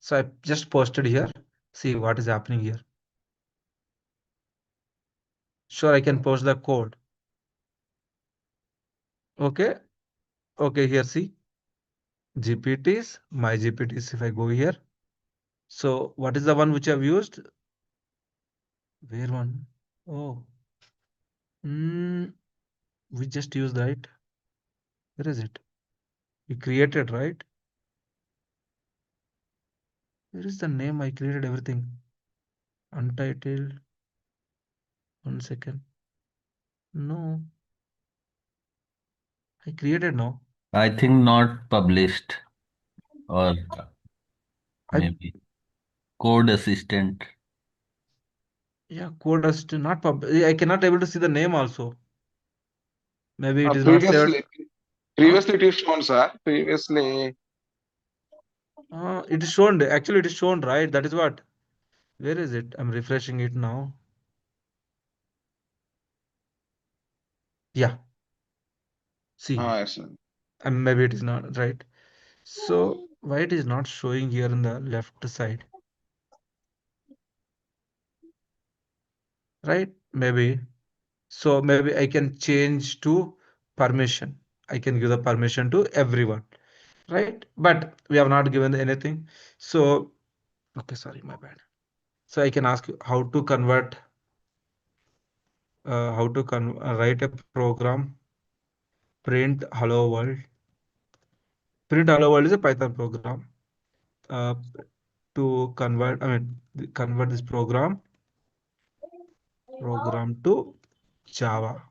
So I just posted here. See what is happening here. Sure, I can post the code. Okay. Okay, here see GPTs, my GPTs. If I go here, so what is the one which I've used? Where one? Oh, we just used, right? Where is it? We created, right? Where is the name? I created everything. Untitled. 1 second. No, I created now. I think not published, or maybe code assistant. Yeah, code assistant, not I cannot able to see the name also. Maybe it is not Previously, saved. Huh? it is shown, sir. Previously, It is shown. Actually, it is shown, right? That is what. Where is it? I'm refreshing it now. Yeah. See, yes, sir. and maybe it is not right. So why it is not showing here in the left side? Right? Maybe. So maybe I can change to permission. I can give the permission to everyone, right? But we have not given anything. So, okay, sorry, my bad. So I can ask you how to convert, write a program, print hello world. Print hello world is a Python program. Uh, to convert, convert this program to Java,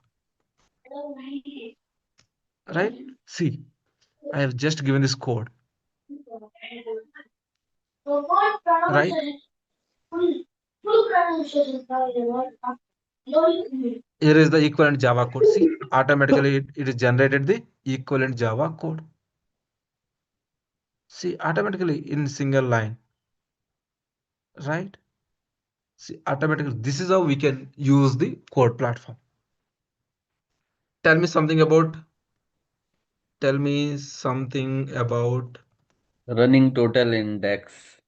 right? See, I have just given this code, right? Here is the equivalent Java code. See, automatically it is generated the equivalent Java code. See, automatically in single line, right? See, automatically, this is how we can use the code platform. Tell me something about, Running total index.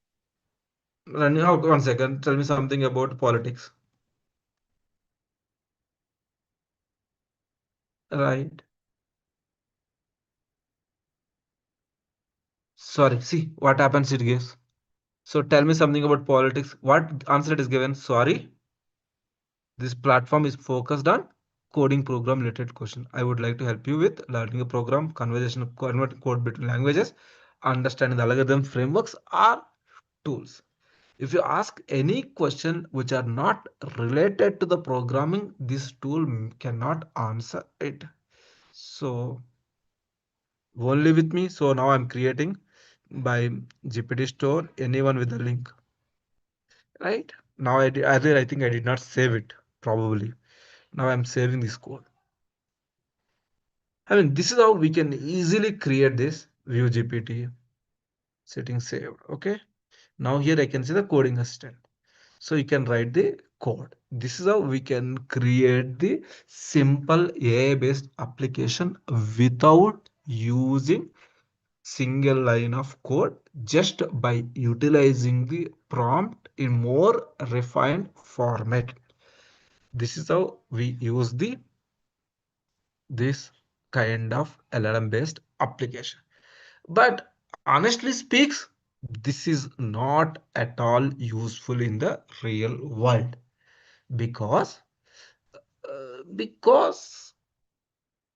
running out. 1 second. Tell me something about politics. Right. Sorry. See what happens it gives. So tell me something about politics. What answer it is given? Sorry. This platform is focused on coding program related question. I would like to help you with learning a program, conversation, convert code between languages, understanding the algorithm frameworks or tools. If you ask any question which are not related to the programming, this tool cannot answer it. So only with me. So now I'm creating by GPT store, anyone with the link, right? Now I think I did not save it probably. Now I'm saving this code. This is how we can easily create this view GPT setting saved. Okay. Now here I can see the coding assistant. So you can write the code. This is how we can create the simple AI based application without using single line of code, just by utilizing the prompt in more refined format. This is how we use this kind of LLM based application. But honestly speaks, this is not at all useful in the real world because because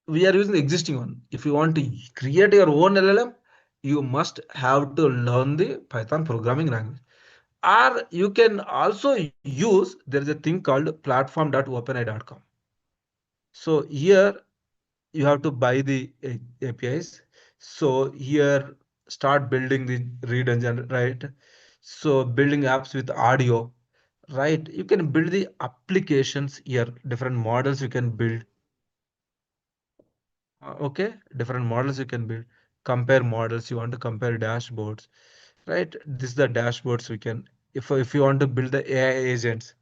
we are using the existing one. If you want to create your own LLM, you must have to learn the Python programming language. Or you can also use, there is a thing called platform.openai.com. So here you have to buy the APIs. So here start building the read engine, right? So building apps with audio, right? You can build the applications here, different models you can build. Okay, different models you can build, compare models, you want to compare dashboards, right? This is the dashboards we can, if you want to build the AI agents,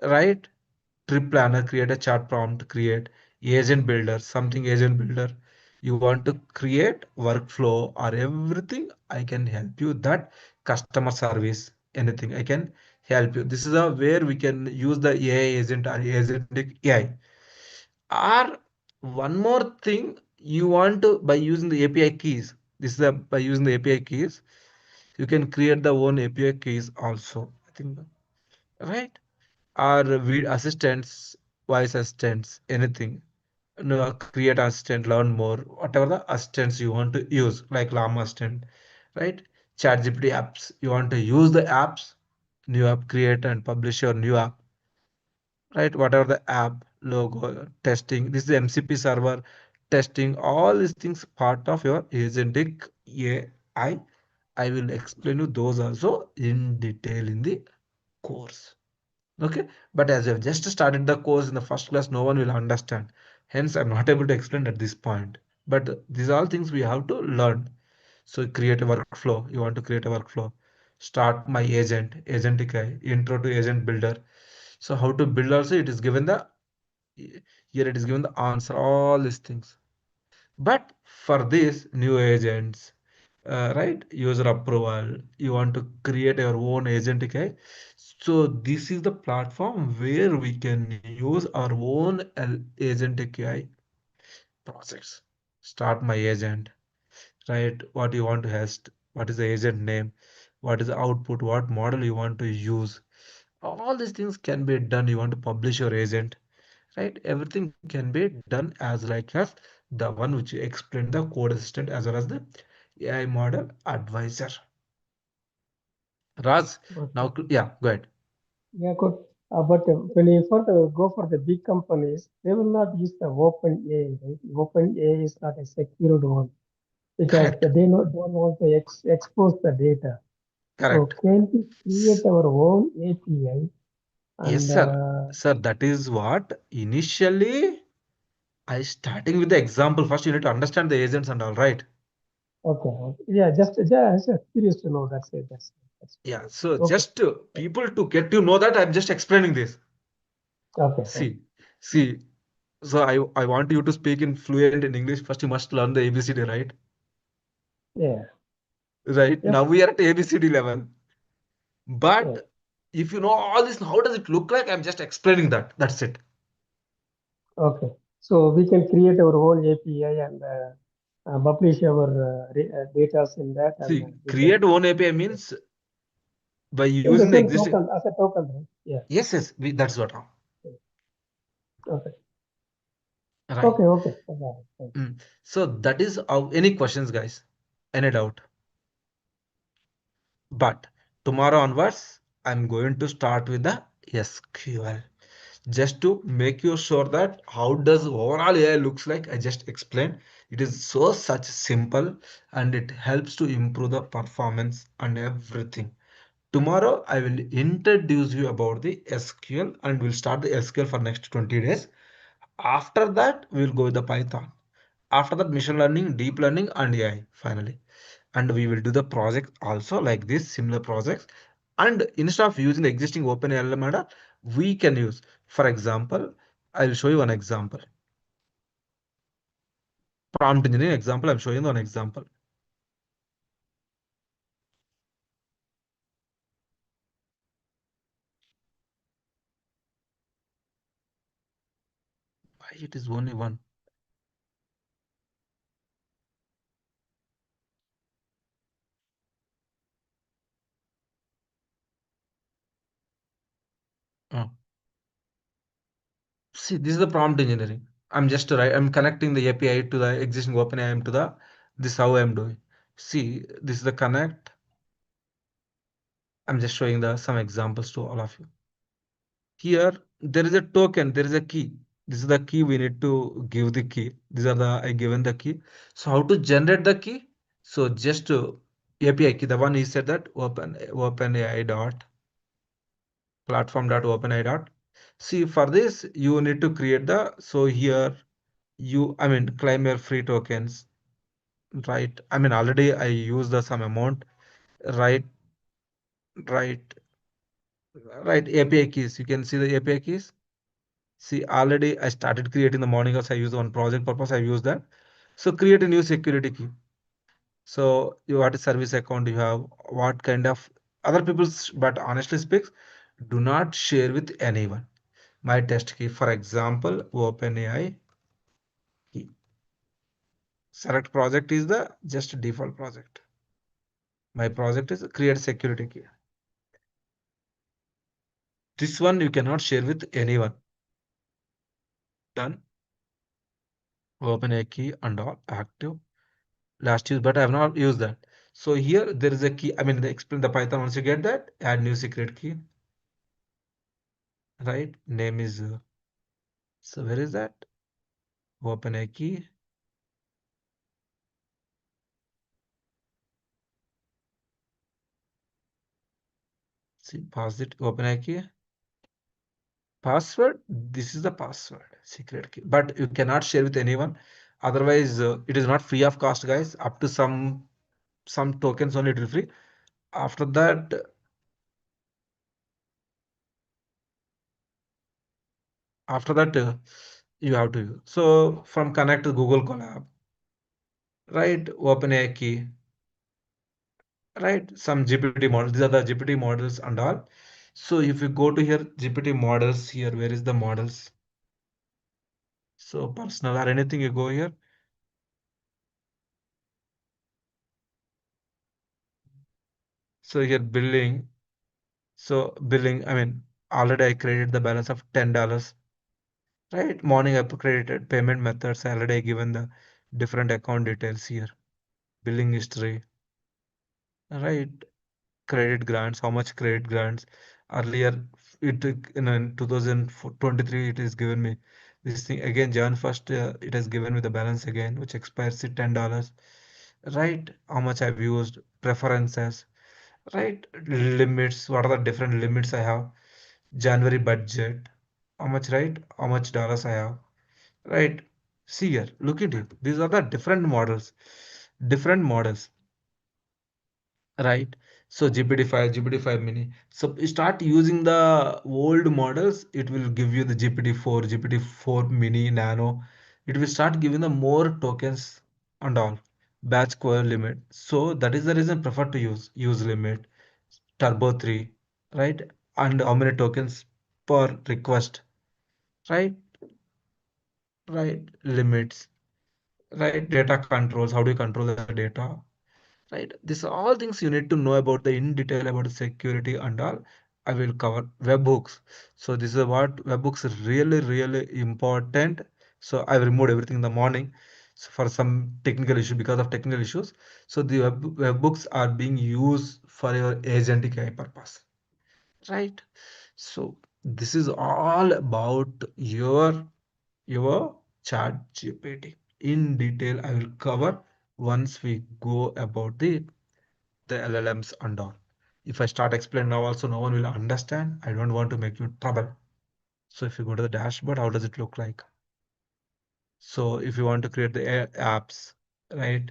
right? Trip planner, create a chart prompt, create agent builder, something agent builder. You want to create workflow or everything, I can help you. That customer service, anything, I can help you. This is a where we can use the AI agent or agentic AI. Or one more thing, you want to by using the API keys. This is the by using the API keys, you can create the own API keys also. I think, right? Or assistants, voice assistants, anything. No, create assistant, learn more, whatever the assistants you want to use, like Llama assistant, right? ChatGPT apps. You want to use the apps, new app, create and publish your new app, right? Whatever the app logo testing, this is the MCP server testing, all these things part of your agentic AI. I will explain you those also in detail in the course. Okay, but as I've just started the course in the first class, no one will understand. Hence, I'm not able to explain at this point. But these are all things we have to learn. So create a workflow. You want to create a workflow. Start my agent, agentic AI, intro to agent builder. So how to build also, it is given the here it is given the answer, all these things. But for this new agents, right, user approval, you want to create your own agentic AI. So this is the platform where we can use our own agentic AI projects. Start my agent, right? What you want to host, what is the agent name, what is the output, what model you want to use. All these things can be done. You want to publish your agent, right? Everything can be done as like as the one which you explained, the code assistant as well as the AI model advisor. Raj, now, Okay. yeah, go ahead. Yeah, good. But when you go for the big companies, they will not use the open AI, right? Open AI is not a secured one because Correct, don't want to expose the data. So correct. can we create our own API Yes, and sir. Sir, that is what initially I starting with the example. First, you need to understand the agents and all, right? okay, okay. Yeah, just curious to know. That's it. That's Yeah. So okay. just people to get to know that I'm just explaining this. Okay, okay. See, see. So I want you to speak in fluent in English. First, you must learn the ABCD, right? Yeah. Right. Yes. Now we are at ABCD level. Yeah. But if you know all this, how does it look like? I'm just explaining that. That's it. Okay. So we can create our own API and publish our data in that, and See, we can create own API means by in the using the same existing. token as a token, right? Yeah. Yes, yes, that's what. Okay. Right. Okay. Okay. I got it. Thank So that is any questions, guys? Any doubt? But tomorrow onwards, I'm going to start with the SQL. Just to make you sure that how does overall AI looks like, I just explained. It is so such simple and it helps to improve the performance and everything. Tomorrow I will introduce you about the SQL and we'll start the SQL for next 20 days. After that, we'll go with the Python. After that, machine learning, deep learning, and AI finally. And we will do the project also like this, similar projects. And instead of using the existing open LLM model, we can use, for example, I will show you one example. Prompt engineering example, I'm showing one example. Why it is only one? See, this is the prompt engineering. I'm just right. I'm connecting the API to the existing OpenAI to the this how I'm doing. See, this is the connect. I'm just showing the some examples to all of you. Here there is a token, there is a key. This is the key we need to give the key. These are the I given the key. So how to generate the key? So just API key, the one he said that OpenAI dot platform dot OpenAI dot. See, for this you need to create the, so here you claim your free tokens, right? Already I use the some amount, right? Right, right. API keys. You can see the API keys. See, already I started creating the morning as I use on project purpose. I use that. So create a new security key. So you have a service account. You have what kind of other people's, but honestly speaks, do not share with anyone. My test key, for example, OpenAI key. Select project is the just default project. My project is create security key. This one you cannot share with anyone. Done. OpenAI key and all active. Last use, but I have not used that. So here there is a key. They explain the Python. Once you get that, add new secret key. Right? Name is so where is that? OpenAI key. See, pass it. OpenAI key. Password. This is the password. Secret key. But you cannot share with anyone. Otherwise, it is not free of cost, guys. Up to some tokens only it is free. After that, you have to use. So from connect to Google Colab, right? OpenAI key, right? Some GPT models. These are the GPT models and all. So if you go to here, GPT models here, where is the models? So personal or anything, you go here. So here billing. So billing, already I created the balance of $10. Right? Morning I credited payment methods. I already given the different account details here. Billing history. Right? Credit grants, how much credit grants. Earlier, in 2023, it is given me this thing again. Jan 1st, it has given me the balance again, which expires at $10. Right? How much I've used, preferences, right? Limits, what are the different limits I have? January budget, how much, right? How much dollars I have, right? See here, look at it. These are the different models. Right? So GPT-5, GPT-5 mini. So you start using the old models, it will give you the GPT-4, GPT-4 mini, nano. It will start giving the more tokens and all. Batch core limit. So that is the reason prefer to use limit, turbo 3, right? And how many tokens per request, right? Right? Limits, right? Data controls. How do you control the data? Right, these are all things you need to know about the in detail about the security and all. I will cover webhooks. So this is what webhooks are really important. So I removed everything in the morning, so for some technical issue, because of technical issues. So the webhooks are being used for your agentic AI purpose, right? So this is all about your chat GPT in detail. I will cover once we go about the LLMs and all. If I start explaining now also, no one will understand. I don't want to make you trouble. So if you go to the dashboard, how does it look like? So if you want to create the apps, right?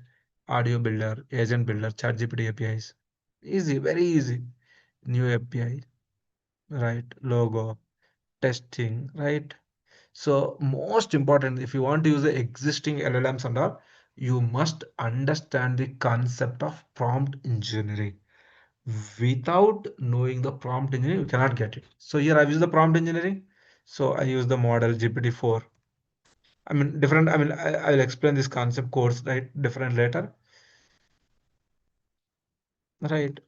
Audio builder, agent builder, chat GPT APIs. Easy, very easy. New API, right? Logo, testing, right? So most important, if you want to use the existing LLMs and all, you must understand the concept of prompt engineering. Without knowing the prompt engineering, you cannot get it. So here I've used the prompt engineering. So I use the model GPT-4. Different. I'll explain this concept course, right? Different later, right?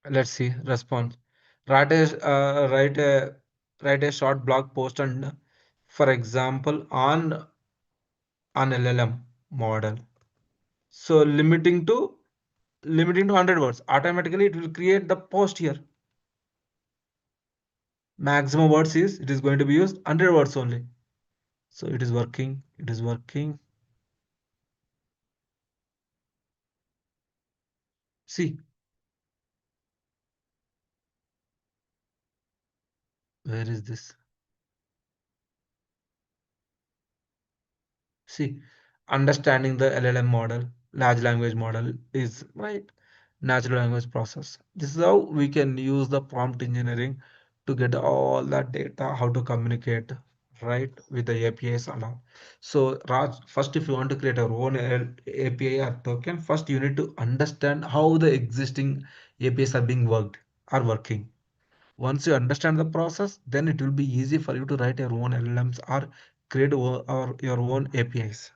Let's see response. Write a write a short blog post and, for example, on an LLM model. So limiting to 100 words, automatically it will create the post here. Maximum words is it is going to be used 100 words only. So it is working. It is working. See, where is this? See, understanding the LLM model, large language model is right. Natural language process. This is how we can use the prompt engineering to get all that data, how to communicate, right, with the APIs and all. So Raj, first, if you want to create your own API or token, first you need to understand how the existing APIs are working. Once you understand the process, then it will be easy for you to write your own LLMs or create your own APIs.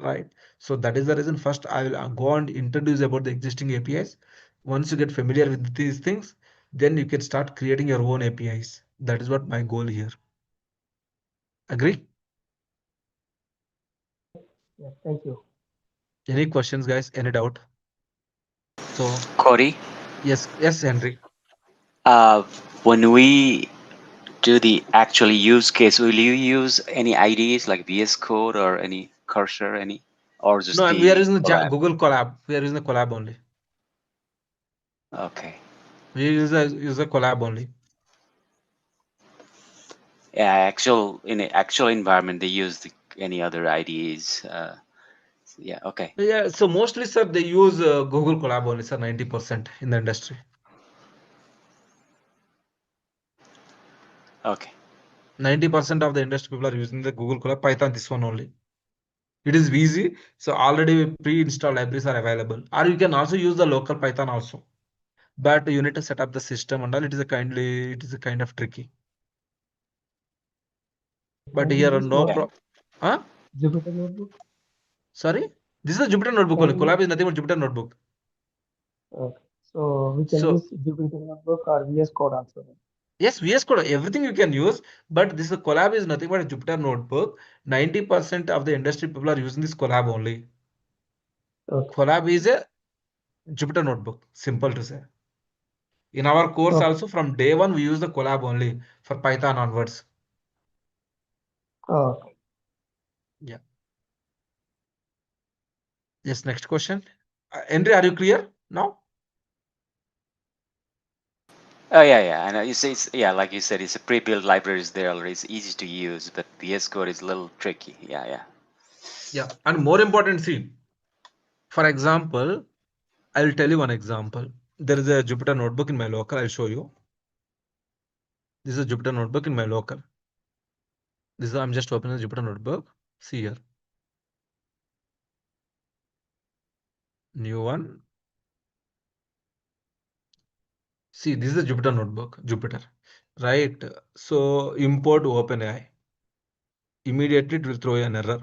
Right. So that is the reason first I will go and introduce about the existing APIs. Once you get familiar with these things, then you can start creating your own APIs. That is what my goal here. Agree? Yeah, thank you. Any questions, guys? Any doubt? So Cody, yes, Henry. when we do the actually use case, will you use any IDs like VS Code or any Cursor, any, or just No, we are the using the collab? Google Collab. We are using the Collab only. Okay. We use the Collab only. Yeah, in the actual environment, they use any other IDs. Yeah, okay. Yeah. So mostly, sir, they use Google Collab only, sir. 90% in the industry. Okay. 90% of the industry people are using the Google Colab Python, this one only. It is easy. So already pre-installed libraries are available. Or you can also use the local Python also. But you need to set up the system and all. It is a kind of tricky. But Can we here use no notebook? Huh? Jupyter notebook? Sorry? This is a Jupyter notebook Can only. we Colab is nothing but Jupyter notebook. okay. So we can So use Jupyter notebook or VS Code also. yes, VS Code, everything you can use, but this Colab is nothing but a Jupyter notebook. 90% of the industry people are using this Colab only. Okay. Colab is a Jupyter notebook, simple to say. In our course Okay. also from day one, we use the Colab only for Python onwards. Okay. Yeah. Yes, next question. Henry, are you clear now? Oh yeah. I know you say like you said, it's a pre-built libraries there already. It's easy to use, but VS Code is a little tricky. Yeah. Yeah. And more important, see, for example, I'll tell you one example. There is a Jupyter notebook in my local. I'll show you. This is a Jupyter notebook in my local. I'm just opening the Jupyter notebook. See here. New one. See, this is a Jupyter notebook, Jupyter, right? So import OpenAI. Immediately it will throw you an error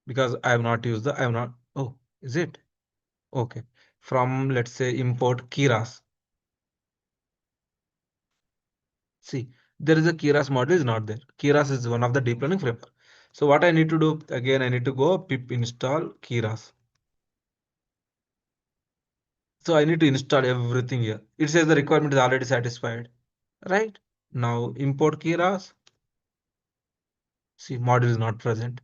because I have not used I have not. Oh, is it? Okay. From, let's say, import Keras. See, there is a Keras model is not there. Keras is one of the deep learning framework. So what I need to do again, I need to go pip install Keras. So I need to install everything here. It says the requirement is already satisfied, right? Now import Keras. See, model is not present.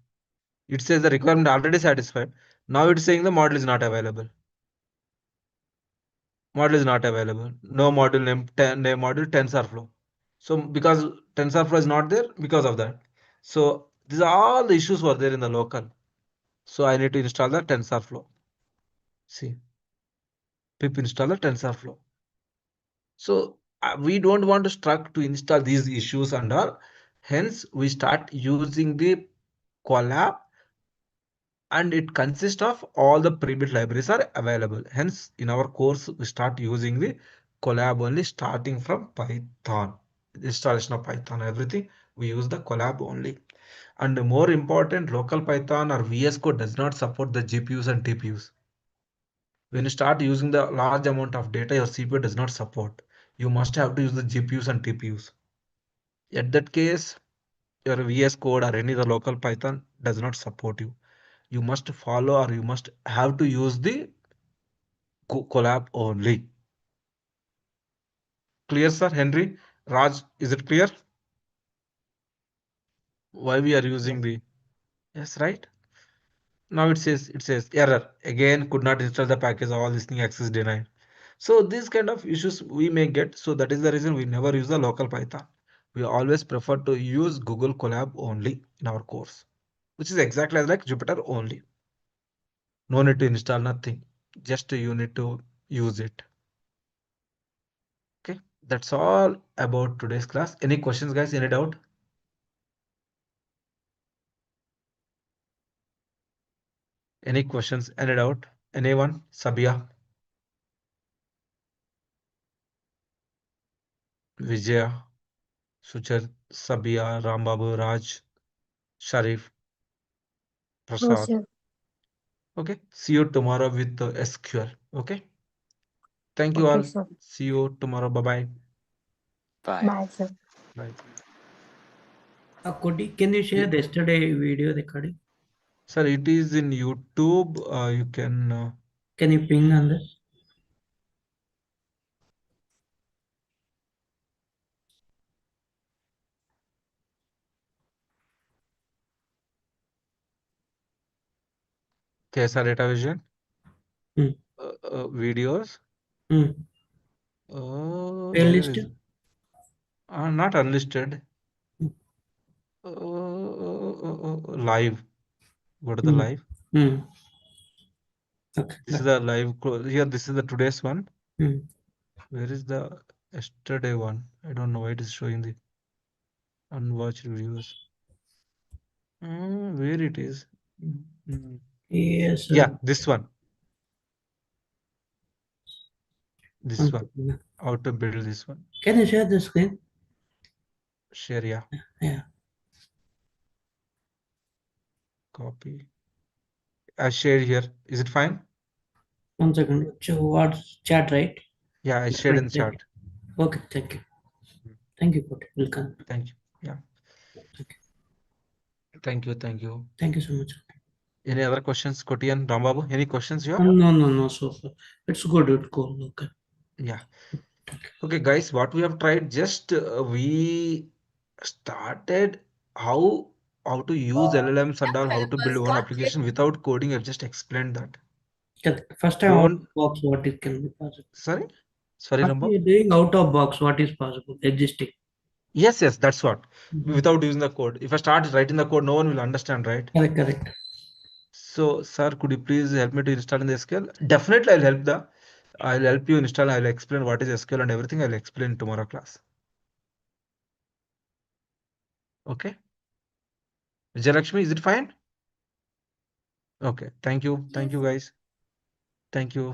It says the requirement already satisfied. Now it's saying the model is not available. Model is not available. No module name module TensorFlow. So because TensorFlow is not there because of that. So these are all the issues were there in the local. So I need to install the TensorFlow. See, pip install the TensorFlow. So we don't want to struck to install these issues and all. Hence we start using the Colab, and it consists of all the pre-built libraries are available. Hence in our course we start using the Colab only, starting from Python, installation of Python, everything we use the Colab only. And more important, local Python or VS Code does not support the GPUs and TPUs. When you start using the large amount of data, your CPU does not support. you must have to use the GPUs and TPUs. At that case, your VS Code or any other local Python does not support you. You must follow or you must have to use the collab only. Clear, sir? Henry, Raj, is it clear? Why we are using the yes, right? Now it says error again, could not install the package, all this thing access denied. So these kind of issues we may get. So that is the reason we never use the local Python. We always prefer to use Google Colab only in our course, which is exactly as like Jupyter only. No need to install nothing. Just you need to use it. Okay, that's all about today's class. Any questions, guys? Any doubt? Any questions? Any doubt? Anyone? Sabia, Vijaya, Suchar, Sabia, Rambabu, Raj, Sharif, No, Prasad. sir. Okay, see you tomorrow with the SQL. Okay, thank you Okay, all. sir. See you tomorrow. Bye-bye. Bye. Bye, sir. Bye. Koti, can you share the yesterday video recording? Sir, it is in YouTube. You can. Can you ping on this? कैसा data vision? Hmm. Videos. Hmm. Where is Listed? not unlisted. Hmm. Live. Go to the live. Hmm. Okay. This is the live. Here, this is the today's one. Hmm. Where is the yesterday one? I don't know why it is showing the unwatched videos. Where it is? Yes, sir. Yeah, this one. This one. No. How to build this one? Can you share the screen? Share, yeah. Yeah. Copy. I shared here. Is it fine? 1 second. What's chat, right? Yeah, I shared in the chat. Okay, thank you. Thank you, Koti. Welcome. Thank you. Yeah. Thank you. Thank you. Thank you. Thank you so much. Any other questions, Koti and Rambabu? Any questions you have? No, so far. It's good. It's cool. Okay. Yeah. Okay, guys, what we have tried, just we started how to use LLMs and all, how to build one application without coding. I've just explained that. First time out Don't. of box, what it can be possible. Sorry, First Rambabu. you're doing out of box, what is possible, existing. Yes, that's what. Without using the code. If I start writing the code, no one will understand, right? Correct. So, sir, could you please help me to install in the SQL? Definitely, I'll help you install. I'll explain what is SQL and everything. I'll explain tomorrow class. Okay. Vijayalakshmi, is it fine? Okay. Thank you. Thank you, guys. Thank you.